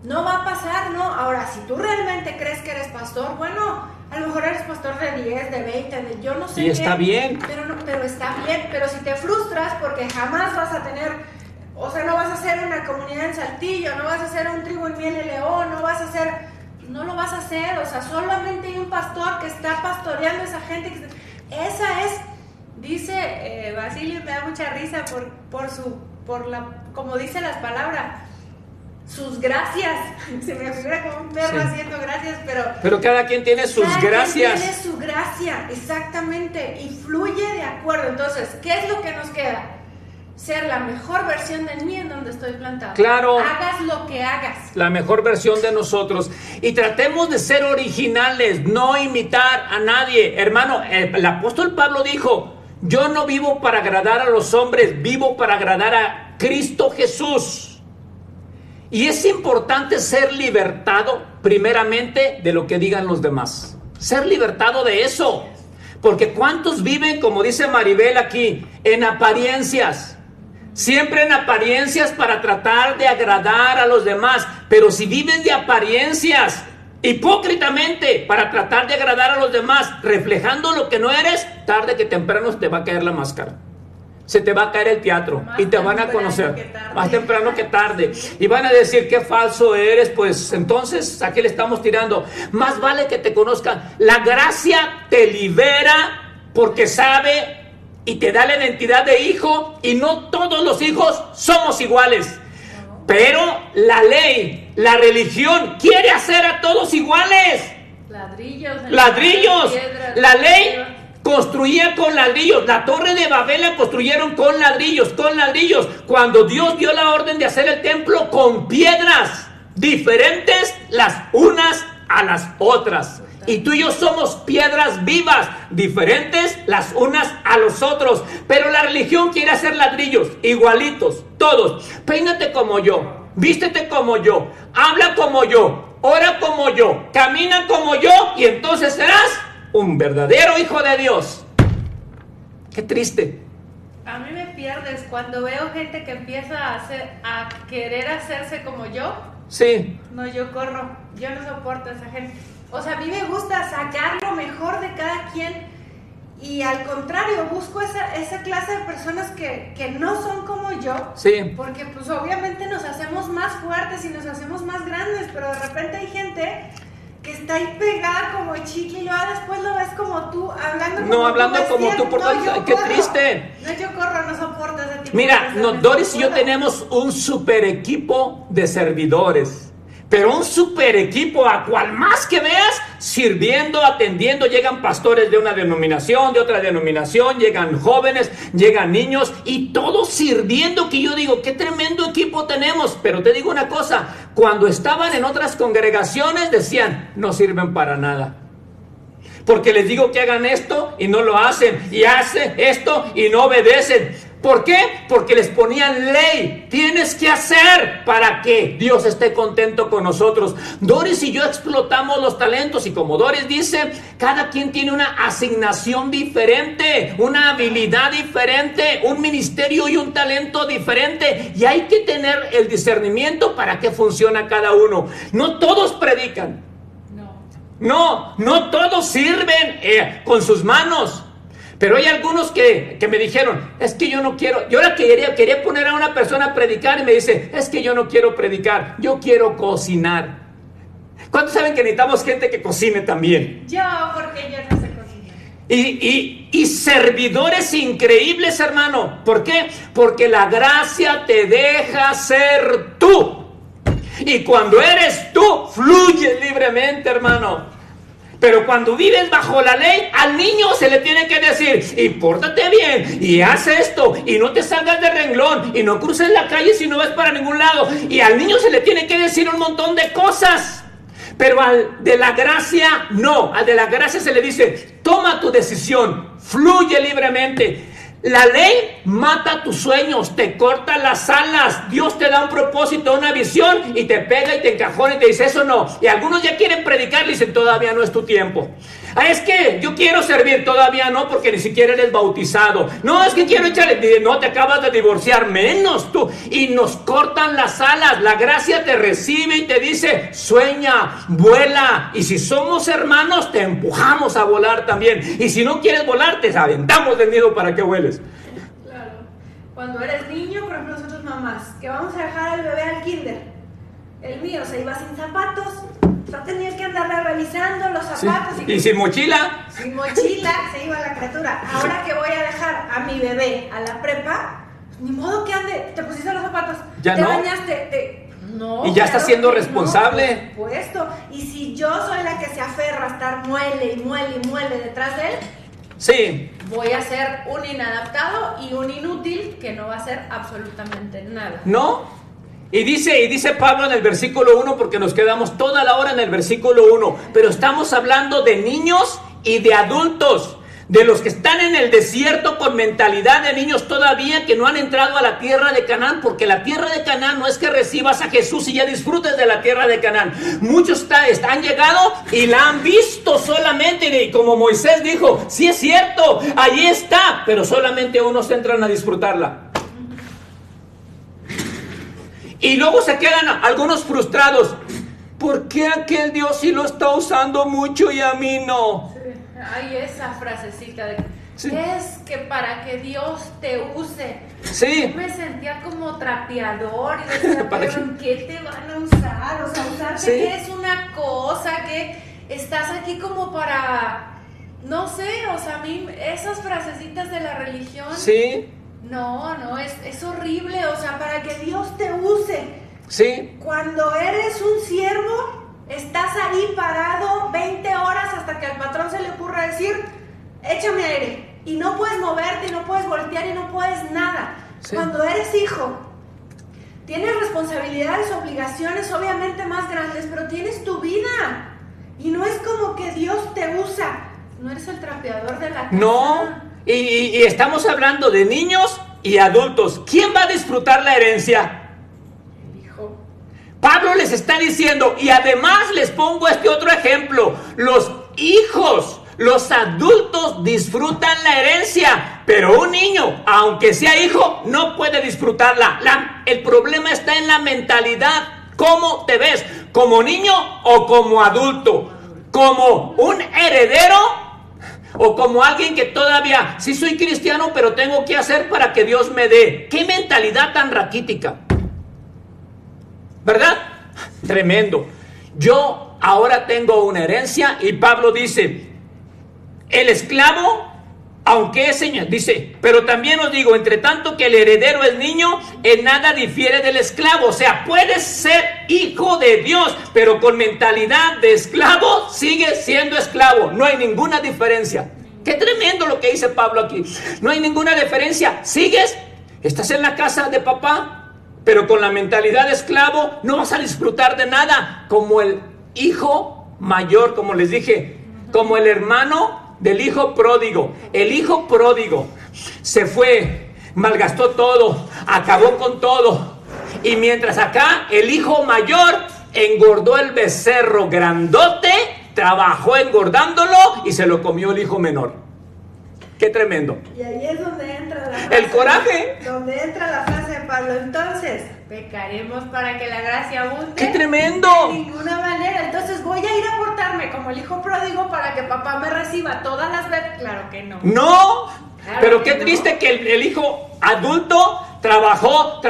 No va a pasar, ¿no? Ahora, si tú realmente crees que eres pastor, bueno, a lo mejor eres pastor de 10, de 20, de yo no sé qué. Y está bien. Pero está bien. Pero si te frustras porque jamás vas a tener, o sea, no vas a hacer una comunidad en Saltillo, no vas a hacer un tribu en Miel y León, no lo vas a hacer. O sea, solamente hay un pastor que está pastoreando a esa gente. Esa es, dice Basilio, me da mucha risa como dice las palabras, sus gracias. Se me figura como un perro haciendo gracias, pero cada quien tiene sus gracias. Cada quien tiene su gracia, exactamente, y fluye de acuerdo. Entonces, ¿qué es lo que nos queda? Ser la mejor versión de mí en donde estoy plantado. Claro. Hagas lo que hagas. La mejor versión de nosotros. Y tratemos de ser originales, no imitar a nadie. Hermano, el apóstol Pablo dijo, yo no vivo para agradar a los hombres, vivo para agradar a Cristo Jesús. Y es importante ser libertado primeramente de lo que digan los demás. Ser libertado de eso. Porque ¿cuántos viven, como dice Maribel aquí, en apariencias? Siempre en apariencias para tratar de agradar a los demás. Pero si vives de apariencias, hipócritamente, para tratar de agradar a los demás, reflejando lo que no eres, tarde que temprano te va a caer la máscara. Se te va a caer el teatro más y te van a conocer más temprano que tarde. Y van a decir qué falso eres. Pues entonces, ¿a qué le estamos tirando? Más vale que te conozcan. La gracia te libera porque sabe y te da la identidad de hijo. Y no todos los hijos somos iguales. Pero la ley, la religión quiere hacer a todos iguales. Ladrillos. La ley construía con ladrillos. La torre de Babel la construyeron con ladrillos. Cuando Dios dio la orden de hacer el templo con piedras diferentes las unas a las otras. Y tú y yo somos piedras vivas, diferentes las unas a los otros. Pero la religión quiere hacer ladrillos, igualitos, todos. Peínate como yo, vístete como yo, habla como yo, ora como yo, camina como yo, y entonces serás un verdadero hijo de Dios. Qué triste. A mí me pierdes cuando veo gente que empieza a querer hacerse como yo. Sí. No, yo corro. Yo no soporto a esa gente. O sea, a mí me gusta sacar lo mejor de cada quien. Y al contrario, busco esa clase de personas que no son como yo. Sí. Porque pues obviamente nos hacemos más fuertes y nos hacemos más grandes. Pero de repente hay gente que está ahí pegada como chicle y luego después lo ves como tú, hablando como tú, por no, qué triste. No, yo corro, no soporto ese tipo Mira, de cosas. Doris y yo tenemos un super equipo de servidores. Pero un super equipo a cual más que veas, sirviendo, atendiendo, llegan pastores de una denominación, de otra denominación, llegan jóvenes, llegan niños y todos sirviendo, que yo digo, qué tremendo equipo tenemos. Pero te digo una cosa, cuando estaban en otras congregaciones decían, no sirven para nada. Porque les digo que hagan esto y no lo hacen, y hace esto y no obedecen. ¿Por qué? Porque les ponían ley. Tienes que hacer para que Dios esté contento con nosotros. Doris y yo explotamos los talentos y como Doris dice, cada quien tiene una asignación diferente, una habilidad diferente, un ministerio y un talento diferente. Y hay que tener el discernimiento para que funcione cada uno. No todos predican. No todos sirven con sus manos. Pero hay algunos que me dijeron, es que yo no quiero, yo ahora quería poner a una persona a predicar y me dice, es que yo no quiero predicar, yo quiero cocinar. ¿Cuántos saben que necesitamos gente que cocine también? Yo, porque yo no sé cocinar. Y servidores increíbles, hermano. ¿Por qué? Porque la gracia te deja ser tú. Y cuando eres tú, fluye libremente, hermano. Pero cuando vives bajo la ley, al niño se le tiene que decir, y pórtate bien, y haz esto, y no te salgas de renglón, y no cruces la calle si no ves para ningún lado. Y al niño se le tiene que decir un montón de cosas. Pero al de la gracia, no. Al de la gracia se le dice, toma tu decisión, fluye libremente. La ley mata tus sueños, te corta las alas. Dios te da un propósito, una visión y te pega y te encajona y te dice eso no. Y algunos ya quieren predicar y dicen todavía no es tu tiempo. Es que yo quiero servir, todavía no, porque ni siquiera eres bautizado. No, es que quiero echarle, no, te acabas de divorciar, menos tú. Y nos cortan las alas. La gracia te recibe y te dice sueña, vuela. Y si somos hermanos te empujamos a volar también. Y si no quieres volar te aventamos del nido para que vueles. Claro. Cuando eres niño, por ejemplo nosotros mamás, que vamos a dejar al bebé al kinder, el mío se iba sin zapatos. Yo tenía que andarle revisando los zapatos. Sí. ¿Y sin mochila? Sin mochila se iba la criatura. Ahora que voy a dejar a mi bebé a la prepa, ni modo que ande. ¿Te pusiste los zapatos? ¿Ya ¿Te no? bañaste? No. Y ya está siendo responsable. No, por supuesto. Y si yo soy la que se aferra a estar muele y muele y muele detrás de él, sí, voy a ser un inadaptado y un inútil que no va a hacer absolutamente nada. ¿No? Y dice Pablo en el versículo 1, porque nos quedamos toda la hora en el versículo 1, pero estamos hablando de niños y de adultos, de los que están en el desierto con mentalidad de niños todavía, que no han entrado a la tierra de Canaán, porque la tierra de Canaán no es que recibas a Jesús y ya disfrutes de la tierra de Canaán. Muchos han llegado y la han visto solamente, y como Moisés dijo, sí es cierto, allí está, pero solamente unos entran a disfrutarla. Y luego se quedan algunos frustrados. ¿Por qué aquel Dios sí lo está usando mucho y a mí no? Sí. Hay esa frasecita de sí. Es que para que Dios te use. Sí. Yo me sentía como trapeador y decía, ¿pero en qué te van a usar? O sea, usarte sí. que es una cosa, que estás aquí como para, no sé, o sea, a mí esas frasecitas de la religión. Sí. No, es horrible, o sea, para que Dios te use. Sí. Cuando eres un siervo, estás ahí parado 20 horas hasta que al patrón se le ocurra decir, échame aire. Y no puedes moverte, y no puedes voltear, y no puedes nada. Sí. Cuando eres hijo, tienes responsabilidades, obligaciones obviamente más grandes, pero tienes tu vida. Y no es como que Dios te usa. No eres el trapeador de la casa. No, y estamos hablando de niños y adultos. ¿Quién va a disfrutar la herencia? El hijo. Pablo les está diciendo, y además les pongo este otro ejemplo, los hijos, los adultos disfrutan la herencia, pero un niño, aunque sea hijo, no puede disfrutarla. El problema está en la mentalidad. ¿Cómo te ves? ¿Como niño o como adulto? ¿Como un heredero o como alguien que todavía, sí soy cristiano, pero tengo que hacer para que Dios me dé? ¿Qué mentalidad tan raquítica? ¿Verdad? Tremendo. Yo ahora tengo una herencia y Pablo dice, el esclavo, aunque es señor, dice, pero también os digo, entre tanto que el heredero es niño, en nada difiere del esclavo. O sea, puedes ser hijo de Dios, pero con mentalidad de esclavo, sigues siendo esclavo. No hay ninguna diferencia. Qué tremendo lo que dice Pablo aquí. No hay ninguna diferencia. Sigues, estás en la casa de papá, pero con la mentalidad de esclavo no vas a disfrutar de nada. Como el hijo mayor, como les dije, como el hermano del hijo pródigo. El hijo pródigo se fue, malgastó todo, acabó con todo. Y mientras acá el hijo mayor engordó el becerro grandote, trabajó engordándolo y se lo comió el hijo menor. Qué tremendo. Y ahí es donde entra la frase, el coraje. Donde entra la frase de Pablo. Entonces, pecaremos para que la gracia abunde. ¡Qué tremendo! De ninguna manera. Entonces voy a ir a portarme como el hijo pródigo para que papá me reciba todas las veces. Claro que no. No. Claro, pero qué no. triste que el hijo adulto trabajó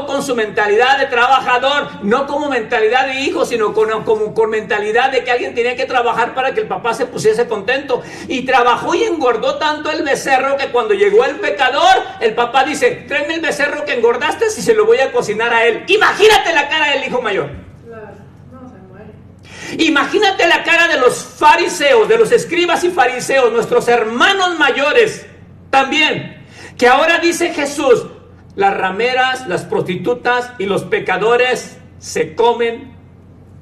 con su mentalidad de trabajador, no como mentalidad de hijo, sino con mentalidad de que alguien tenía que trabajar para que el papá se pusiese contento. Y trabajó y engordó tanto el becerro que cuando llegó el pecador, el papá dice, tráeme el becerro que engordaste y se lo voy a cocinar a él. Imagínate la cara del hijo mayor. Claro, no se muere. Imagínate la cara de los fariseos, de los escribas y fariseos, nuestros hermanos mayores también. Que ahora dice Jesús, las rameras, las prostitutas y los pecadores se comen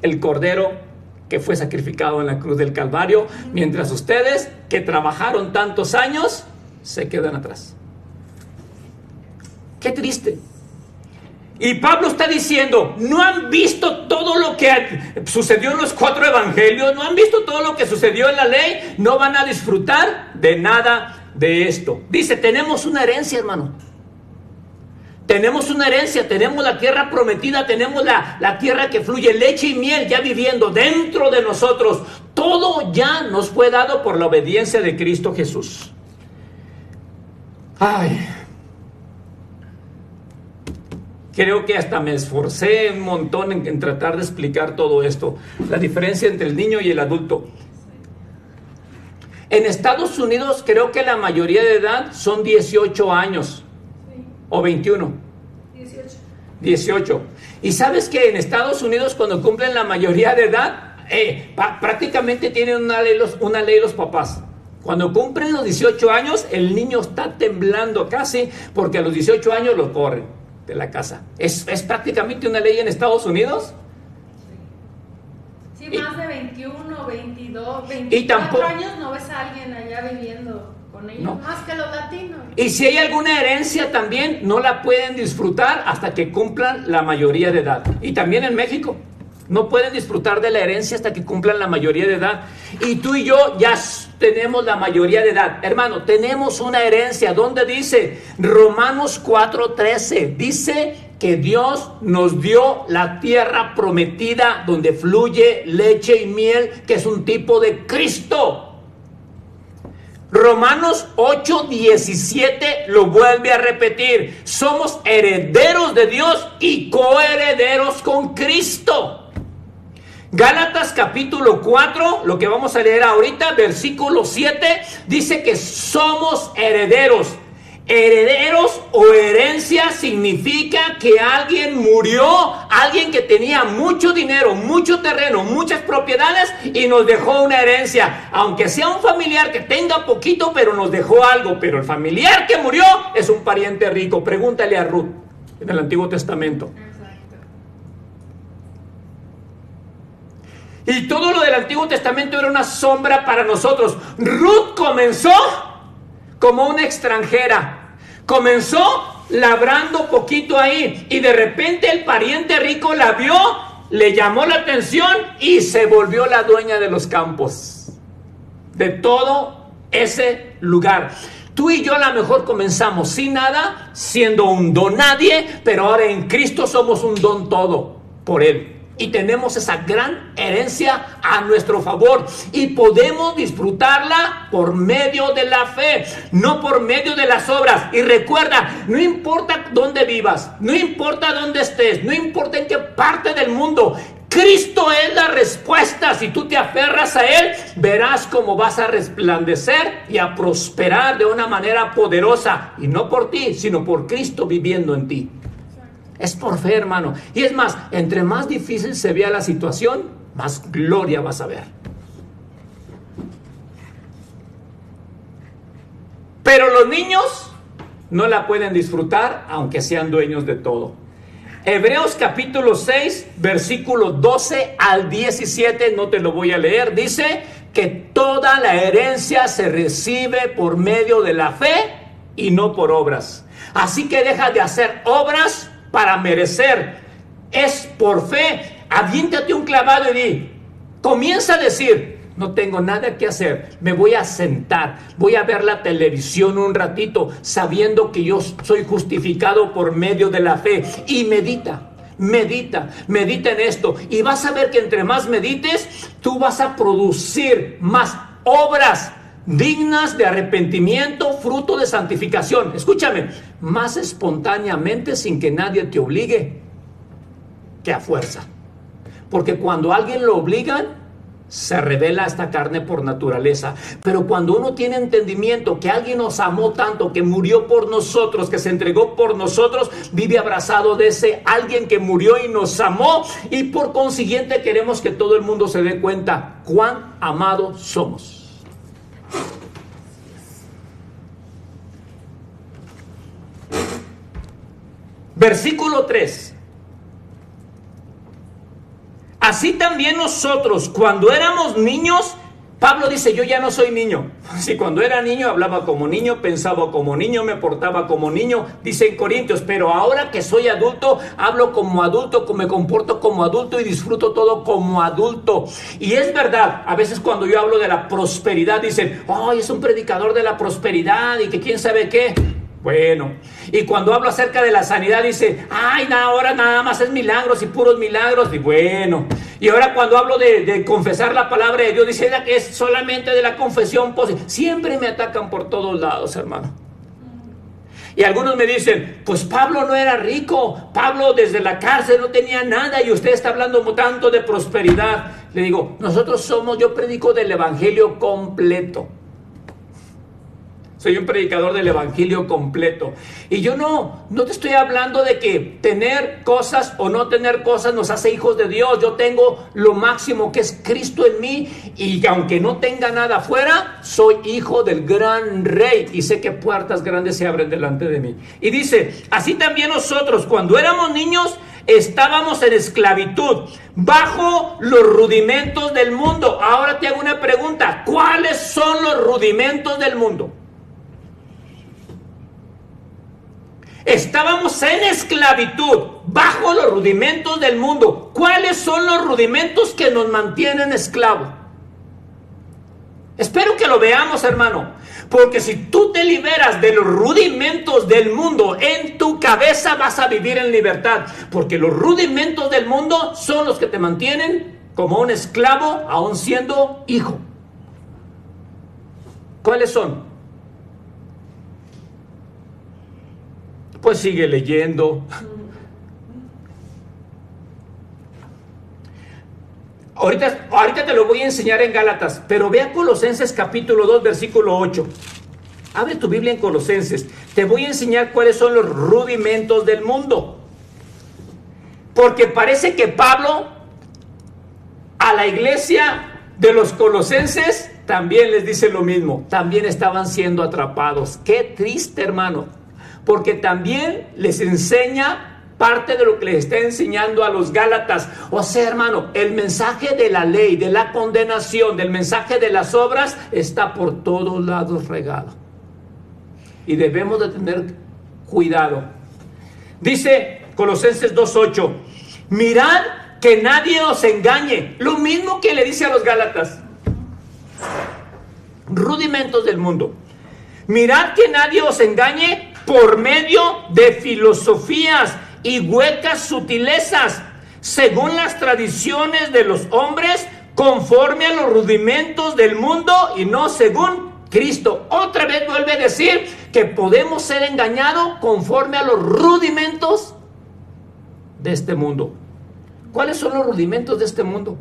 el cordero que fue sacrificado en la cruz del Calvario, mientras ustedes que trabajaron tantos años se quedan atrás. Qué triste. Y Pablo está diciendo, ¿no han visto todo lo que sucedió en los 4 evangelios? ¿No han visto todo lo que sucedió en la ley? No van a disfrutar de nada de esto. Dice, tenemos una herencia, hermano. Tenemos una herencia, tenemos la tierra prometida, tenemos la tierra que fluye leche y miel ya viviendo dentro de nosotros. Todo ya nos fue dado por la obediencia de Cristo Jesús. Ay, creo que hasta me esforcé un montón en tratar de explicar todo esto. La diferencia entre el niño y el adulto. En Estados Unidos creo que la mayoría de edad son 18 años. Sí. O 21. 18. Y sabes que en Estados Unidos cuando cumplen la mayoría de edad, prácticamente tienen una ley los papás. Cuando cumplen los 18 años, el niño está temblando casi porque a los 18 años lo corren de la casa. ¿Es prácticamente una ley en Estados Unidos? Sí, más de 21, 22, 24 años no ves a alguien allá viviendo con ellos, no. Más que los latinos. Y si hay alguna herencia también, no la pueden disfrutar hasta que cumplan la mayoría de edad. Y también en México, no pueden disfrutar de la herencia hasta que cumplan la mayoría de edad. Y tú y yo ya tenemos la mayoría de edad. Hermano, tenemos una herencia. ¿Dónde dice? Romanos 4:13. Dice que Dios nos dio la tierra prometida donde fluye leche y miel, que es un tipo de Cristo. Romanos 8:17 lo vuelve a repetir. Somos herederos de Dios y coherederos con Cristo. Gálatas capítulo 4, lo que vamos a leer ahorita, versículo 7, dice que somos herederos. Herederos o herencia significa que alguien murió, alguien que tenía mucho dinero, mucho terreno, muchas propiedades y nos dejó una herencia. Aunque sea un familiar que tenga poquito, pero nos dejó algo. Pero el familiar que murió es un pariente rico. Pregúntale a Ruth en el Antiguo Testamento. Y todo lo del Antiguo Testamento era una sombra para nosotros. Ruth comenzó como una extranjera. Comenzó labrando poquito ahí. Y de repente el pariente rico la vio, le llamó la atención y se volvió la dueña de los campos. De todo ese lugar. Tú y yo a lo mejor comenzamos sin nada, siendo un don nadie, pero ahora en Cristo somos un don todo por Él. Y tenemos esa gran herencia a nuestro favor. Y podemos disfrutarla por medio de la fe, no por medio de las obras. Y recuerda, no importa dónde vivas, no importa dónde estés, no importa en qué parte del mundo, Cristo es la respuesta. Si tú te aferras a Él, verás cómo vas a resplandecer y a prosperar de una manera poderosa. Y no por ti, sino por Cristo viviendo en ti. Es por fe, hermano. Y es más, entre más difícil se vea la situación, más gloria vas a ver. Pero los niños no la pueden disfrutar, aunque sean dueños de todo. Hebreos capítulo 6, versículo 12 al 17, no te lo voy a leer, dice que toda la herencia se recibe por medio de la fe y no por obras. Así que deja de hacer obras para merecer, es por fe. Aviéntate un clavado y comienza a decir: no tengo nada que hacer, me voy a sentar, voy a ver la televisión un ratito, sabiendo que yo soy justificado por medio de la fe. Y medita en esto, y vas a ver que entre más medites, tú vas a producir más obras dignas de arrepentimiento, fruto de santificación. Escúchame, más espontáneamente, sin que nadie te obligue, que a fuerza. Porque cuando a alguien lo obligan, se revela esta carne por naturaleza. Pero cuando uno tiene entendimiento que alguien nos amó tanto, que murió por nosotros, que se entregó por nosotros, vive abrazado de ese alguien que murió y nos amó, y por consiguiente queremos que todo el mundo se dé cuenta cuán amados somos. Versículo 3. Así también nosotros, cuando éramos niños, Pablo dice: yo ya no soy niño. Si cuando era niño hablaba como niño, pensaba como niño, me portaba como niño, dice en Corintios, pero ahora que soy adulto, hablo como adulto, me comporto como adulto y disfruto todo como adulto. Y es verdad, a veces cuando yo hablo de la prosperidad, dicen: ay, es un predicador de la prosperidad y que quién sabe qué. Bueno, y cuando hablo acerca de la sanidad dice: ay, ahora nada más es milagros y puros milagros. Y bueno, y ahora cuando hablo de confesar la palabra de Dios, dice que es solamente de la confesión posible. Siempre me atacan por todos lados, hermano. Y algunos me dicen: pues Pablo no era rico, Pablo desde la cárcel no tenía nada, y usted está hablando tanto de prosperidad. Le digo: yo predico del evangelio completo. Soy un predicador del evangelio completo. Y yo no te estoy hablando de que tener cosas o no tener cosas nos hace hijos de Dios. Yo tengo lo máximo, que es Cristo en mí. Y aunque no tenga nada afuera, soy hijo del gran Rey. Y sé que puertas grandes se abren delante de mí. Y dice: así también nosotros, cuando éramos niños, estábamos en esclavitud, bajo los rudimentos del mundo. Ahora te hago una pregunta: ¿cuáles son los rudimentos del mundo? Estábamos en esclavitud, bajo los rudimentos del mundo. ¿Cuáles son los rudimentos que nos mantienen esclavos? Espero que lo veamos, hermano. Porque si tú te liberas de los rudimentos del mundo en tu cabeza, vas a vivir en libertad. Porque los rudimentos del mundo son los que te mantienen como un esclavo, aún siendo hijo. ¿Cuáles son? Pues sigue leyendo. Ahorita te lo voy a enseñar en Gálatas, pero ve a Colosenses capítulo 2, versículo 8. Abre tu Biblia en Colosenses. Te voy a enseñar cuáles son los rudimentos del mundo. Porque parece que Pablo a la iglesia de los colosenses también les dice lo mismo. También estaban siendo atrapados. Qué triste, hermano. Porque también les enseña parte de lo que les está enseñando a los Gálatas. O sea, hermano, el mensaje de la ley, de la condenación, del mensaje de las obras, está por todos lados regado. Y debemos de tener cuidado. Dice Colosenses 2:8, mirad que nadie os engañe. Lo mismo que le dice a los Gálatas. Rudimentos del mundo. Mirad que nadie os engañe por medio de filosofías y huecas sutilezas, según las tradiciones de los hombres, conforme a los rudimentos del mundo y no según Cristo. Otra vez vuelve a decir que podemos ser engañados conforme a los rudimentos de este mundo. ¿Cuáles son los rudimentos de este mundo?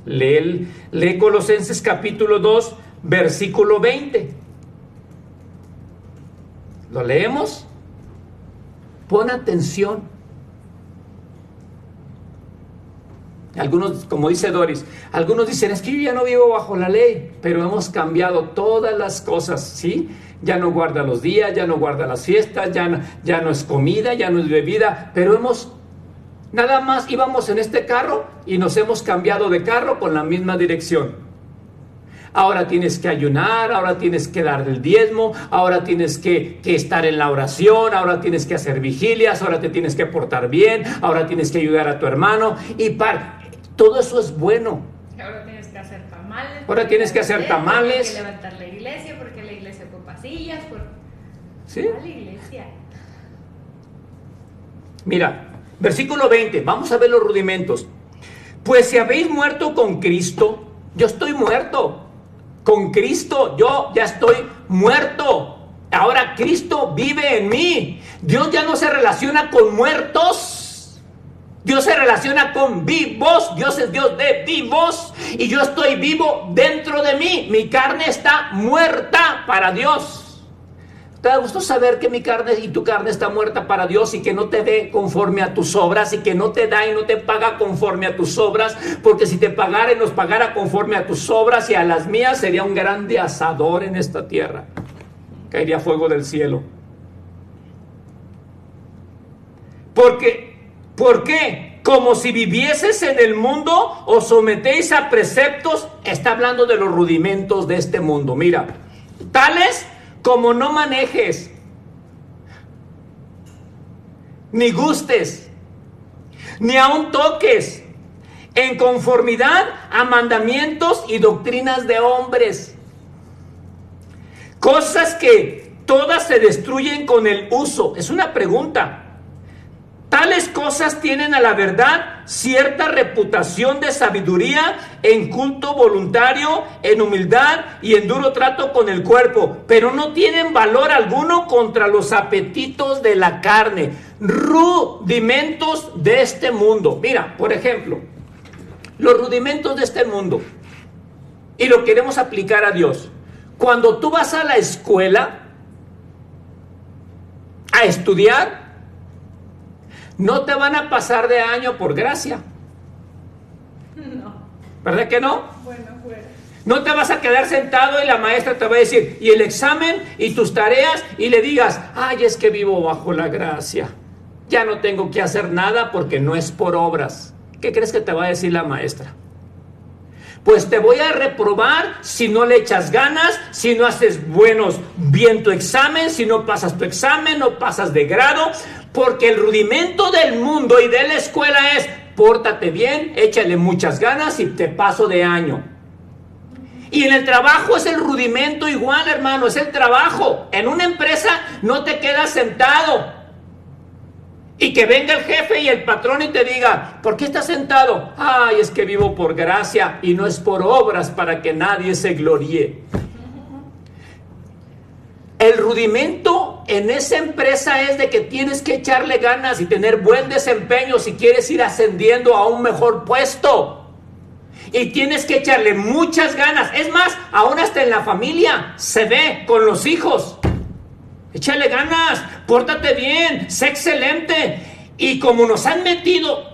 Lee Colosenses capítulo 2, versículo 20. ¿Lo leemos? Pon atención. Algunos, como dice Doris, algunos dicen, es que yo ya no vivo bajo la ley, pero hemos cambiado todas las cosas, ¿sí? Ya no guarda los días, ya no guarda las fiestas, ya no es comida, ya no es bebida, pero nada más íbamos en este carro y nos hemos cambiado de carro con la misma dirección. Ahora tienes que ayunar, ahora tienes que dar el diezmo, ahora tienes que estar en la oración, ahora tienes que hacer vigilias, ahora te tienes que portar bien, ahora tienes que ayudar a tu hermano. Todo eso es bueno. Ahora tienes que hacer tamales. Ahora tienes que hacer tamales. Tienes que levantar la iglesia porque la iglesia ocupa sillas. ¿Sí? La iglesia. Mira, versículo 20, vamos a ver los rudimentos. Pues si habéis muerto con Cristo, yo estoy muerto. Con Cristo yo ya estoy muerto. Ahora Cristo vive en mí. Dios ya no se relaciona con muertos. Dios se relaciona con vivos. Dios es Dios de vivos. Y yo estoy vivo dentro de mí. Mi carne está muerta para Dios. ¿Te da gusto saber que mi carne y tu carne está muerta para Dios y que no te ve conforme a tus obras y que no te da y no te paga conforme a tus obras? Porque si te pagara y nos pagara conforme a tus obras y a las mías, sería un grande asador en esta tierra. Caería fuego del cielo. ¿Por qué? Como si vivieses en el mundo, os sometéis a preceptos. Está hablando de los rudimentos de este mundo. Mira, tales como no manejes, ni gustes, ni aun toques, en conformidad a mandamientos y doctrinas de hombres. Cosas que todas se destruyen con el uso. Es una pregunta. Tales cosas tienen a la verdad cierta reputación de sabiduría en culto voluntario, en humildad y en duro trato con el cuerpo, pero no tienen valor alguno contra los apetitos de la carne. Rudimentos de este mundo. Mira, por ejemplo, los rudimentos de este mundo. Y lo queremos aplicar a Dios. Cuando tú vas a la escuela a estudiar, no te van a pasar de año por gracia. No. ¿Verdad que no? Bueno, fuera. No te vas a quedar sentado y la maestra te va a decir, y el examen y tus tareas, y le digas, ay, es que vivo bajo la gracia. Ya no tengo que hacer nada porque no es por obras. ¿Qué crees que te va a decir la maestra? Pues te voy a reprobar si no le echas ganas, si no haces bien tu examen, si no pasas tu examen, no pasas de grado, porque el rudimento del mundo y de la escuela es, pórtate bien, échale muchas ganas y te paso de año. Y en el trabajo es el rudimento igual, hermano, es el trabajo. En una empresa no te quedas sentado. Y que venga el jefe y el patrón y te diga, ¿por qué estás sentado? Ay, es que vivo por gracia y no es por obras para que nadie se gloríe. El rudimento en esa empresa es de que tienes que echarle ganas y tener buen desempeño si quieres ir ascendiendo a un mejor puesto. Y tienes que echarle muchas ganas. Es más, aún hasta en la familia se ve con los hijos. Échale ganas, pórtate bien, sé excelente. Y como nos han metido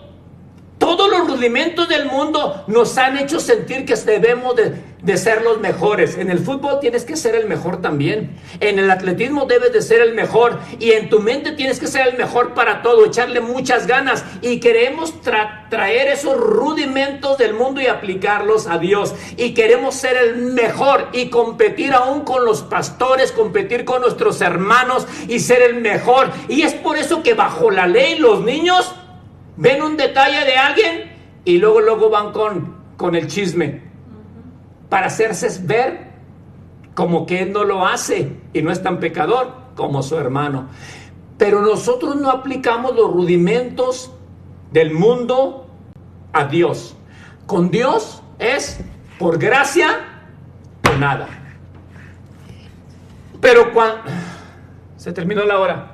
Todos los rudimentos del mundo nos han hecho sentir que debemos de ser los mejores. En el fútbol tienes que ser el mejor también. En el atletismo debes de ser el mejor. Y en tu mente tienes que ser el mejor para todo, echarle muchas ganas. Y queremos traer esos rudimentos del mundo y aplicarlos a Dios. Y queremos ser el mejor y competir aún con los pastores, competir con nuestros hermanos y ser el mejor. Y es por eso que bajo la ley los niños ven un detalle de alguien y luego van con el chisme para hacerse ver como que él no lo hace y no es tan pecador como su hermano. Pero nosotros no aplicamos los rudimentos del mundo a Dios. Con Dios es por gracia o nada. Pero cuando se terminó la hora.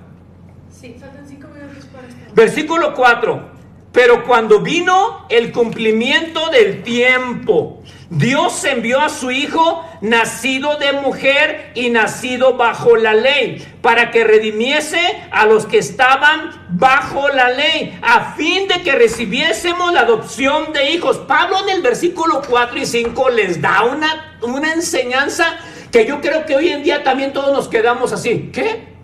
Sí, faltan 5 minutos para esto. Versículo 4. Pero cuando vino el cumplimiento del tiempo, Dios envió a su Hijo, nacido de mujer y nacido bajo la ley, para que redimiese a los que estaban bajo la ley, a fin de que recibiésemos la adopción de hijos. Pablo en el versículo 4 y 5 les da una enseñanza que yo creo que hoy en día también todos nos quedamos así. ¿Qué?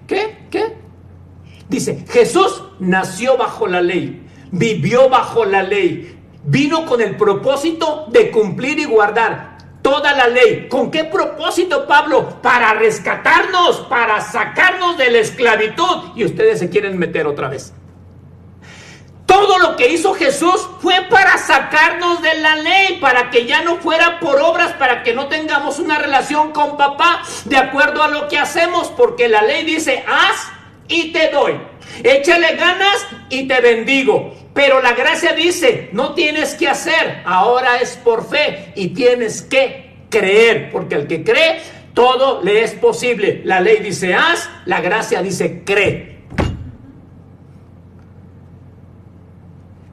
Dice, Jesús nació bajo la ley. Vivió bajo la ley, vino con el propósito de cumplir y guardar toda la ley. ¿Con qué propósito, Pablo? Para rescatarnos, para sacarnos de la esclavitud. Y ustedes se quieren meter otra vez. Todo lo que hizo Jesús fue para sacarnos de la ley, para que ya no fuera por obras, para que no tengamos una relación con papá de acuerdo a lo que hacemos, porque la ley dice, haz y te doy. Échale ganas y te bendigo. Pero la gracia dice, no tienes que hacer, ahora es por fe y tienes que creer, porque al que cree, todo le es posible. La ley dice haz, la gracia dice cree.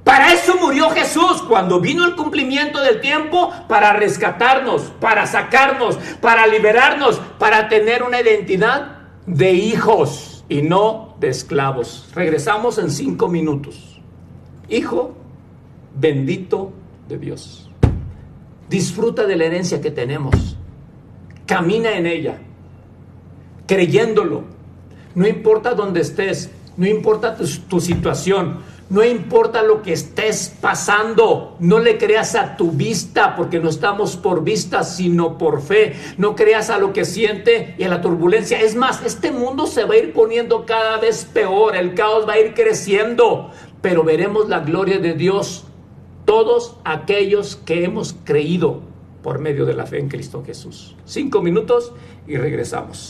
Para eso murió Jesús cuando vino el cumplimiento del tiempo, para rescatarnos, para sacarnos, para liberarnos, para tener una identidad de hijos y no de esclavos. Regresamos en 5 minutos. Hijo bendito de Dios. Disfruta de la herencia que tenemos. Camina en ella, creyéndolo. No importa dónde estés, no importa tu situación, no importa lo que estés pasando. No le creas a tu vista, porque no estamos por vista, sino por fe. No creas a lo que siente y a la turbulencia. Es más, este mundo se va a ir poniendo cada vez peor. El caos va a ir creciendo. Pero veremos la gloria de Dios, todos aquellos que hemos creído por medio de la fe en Cristo Jesús. 5 minutos y regresamos.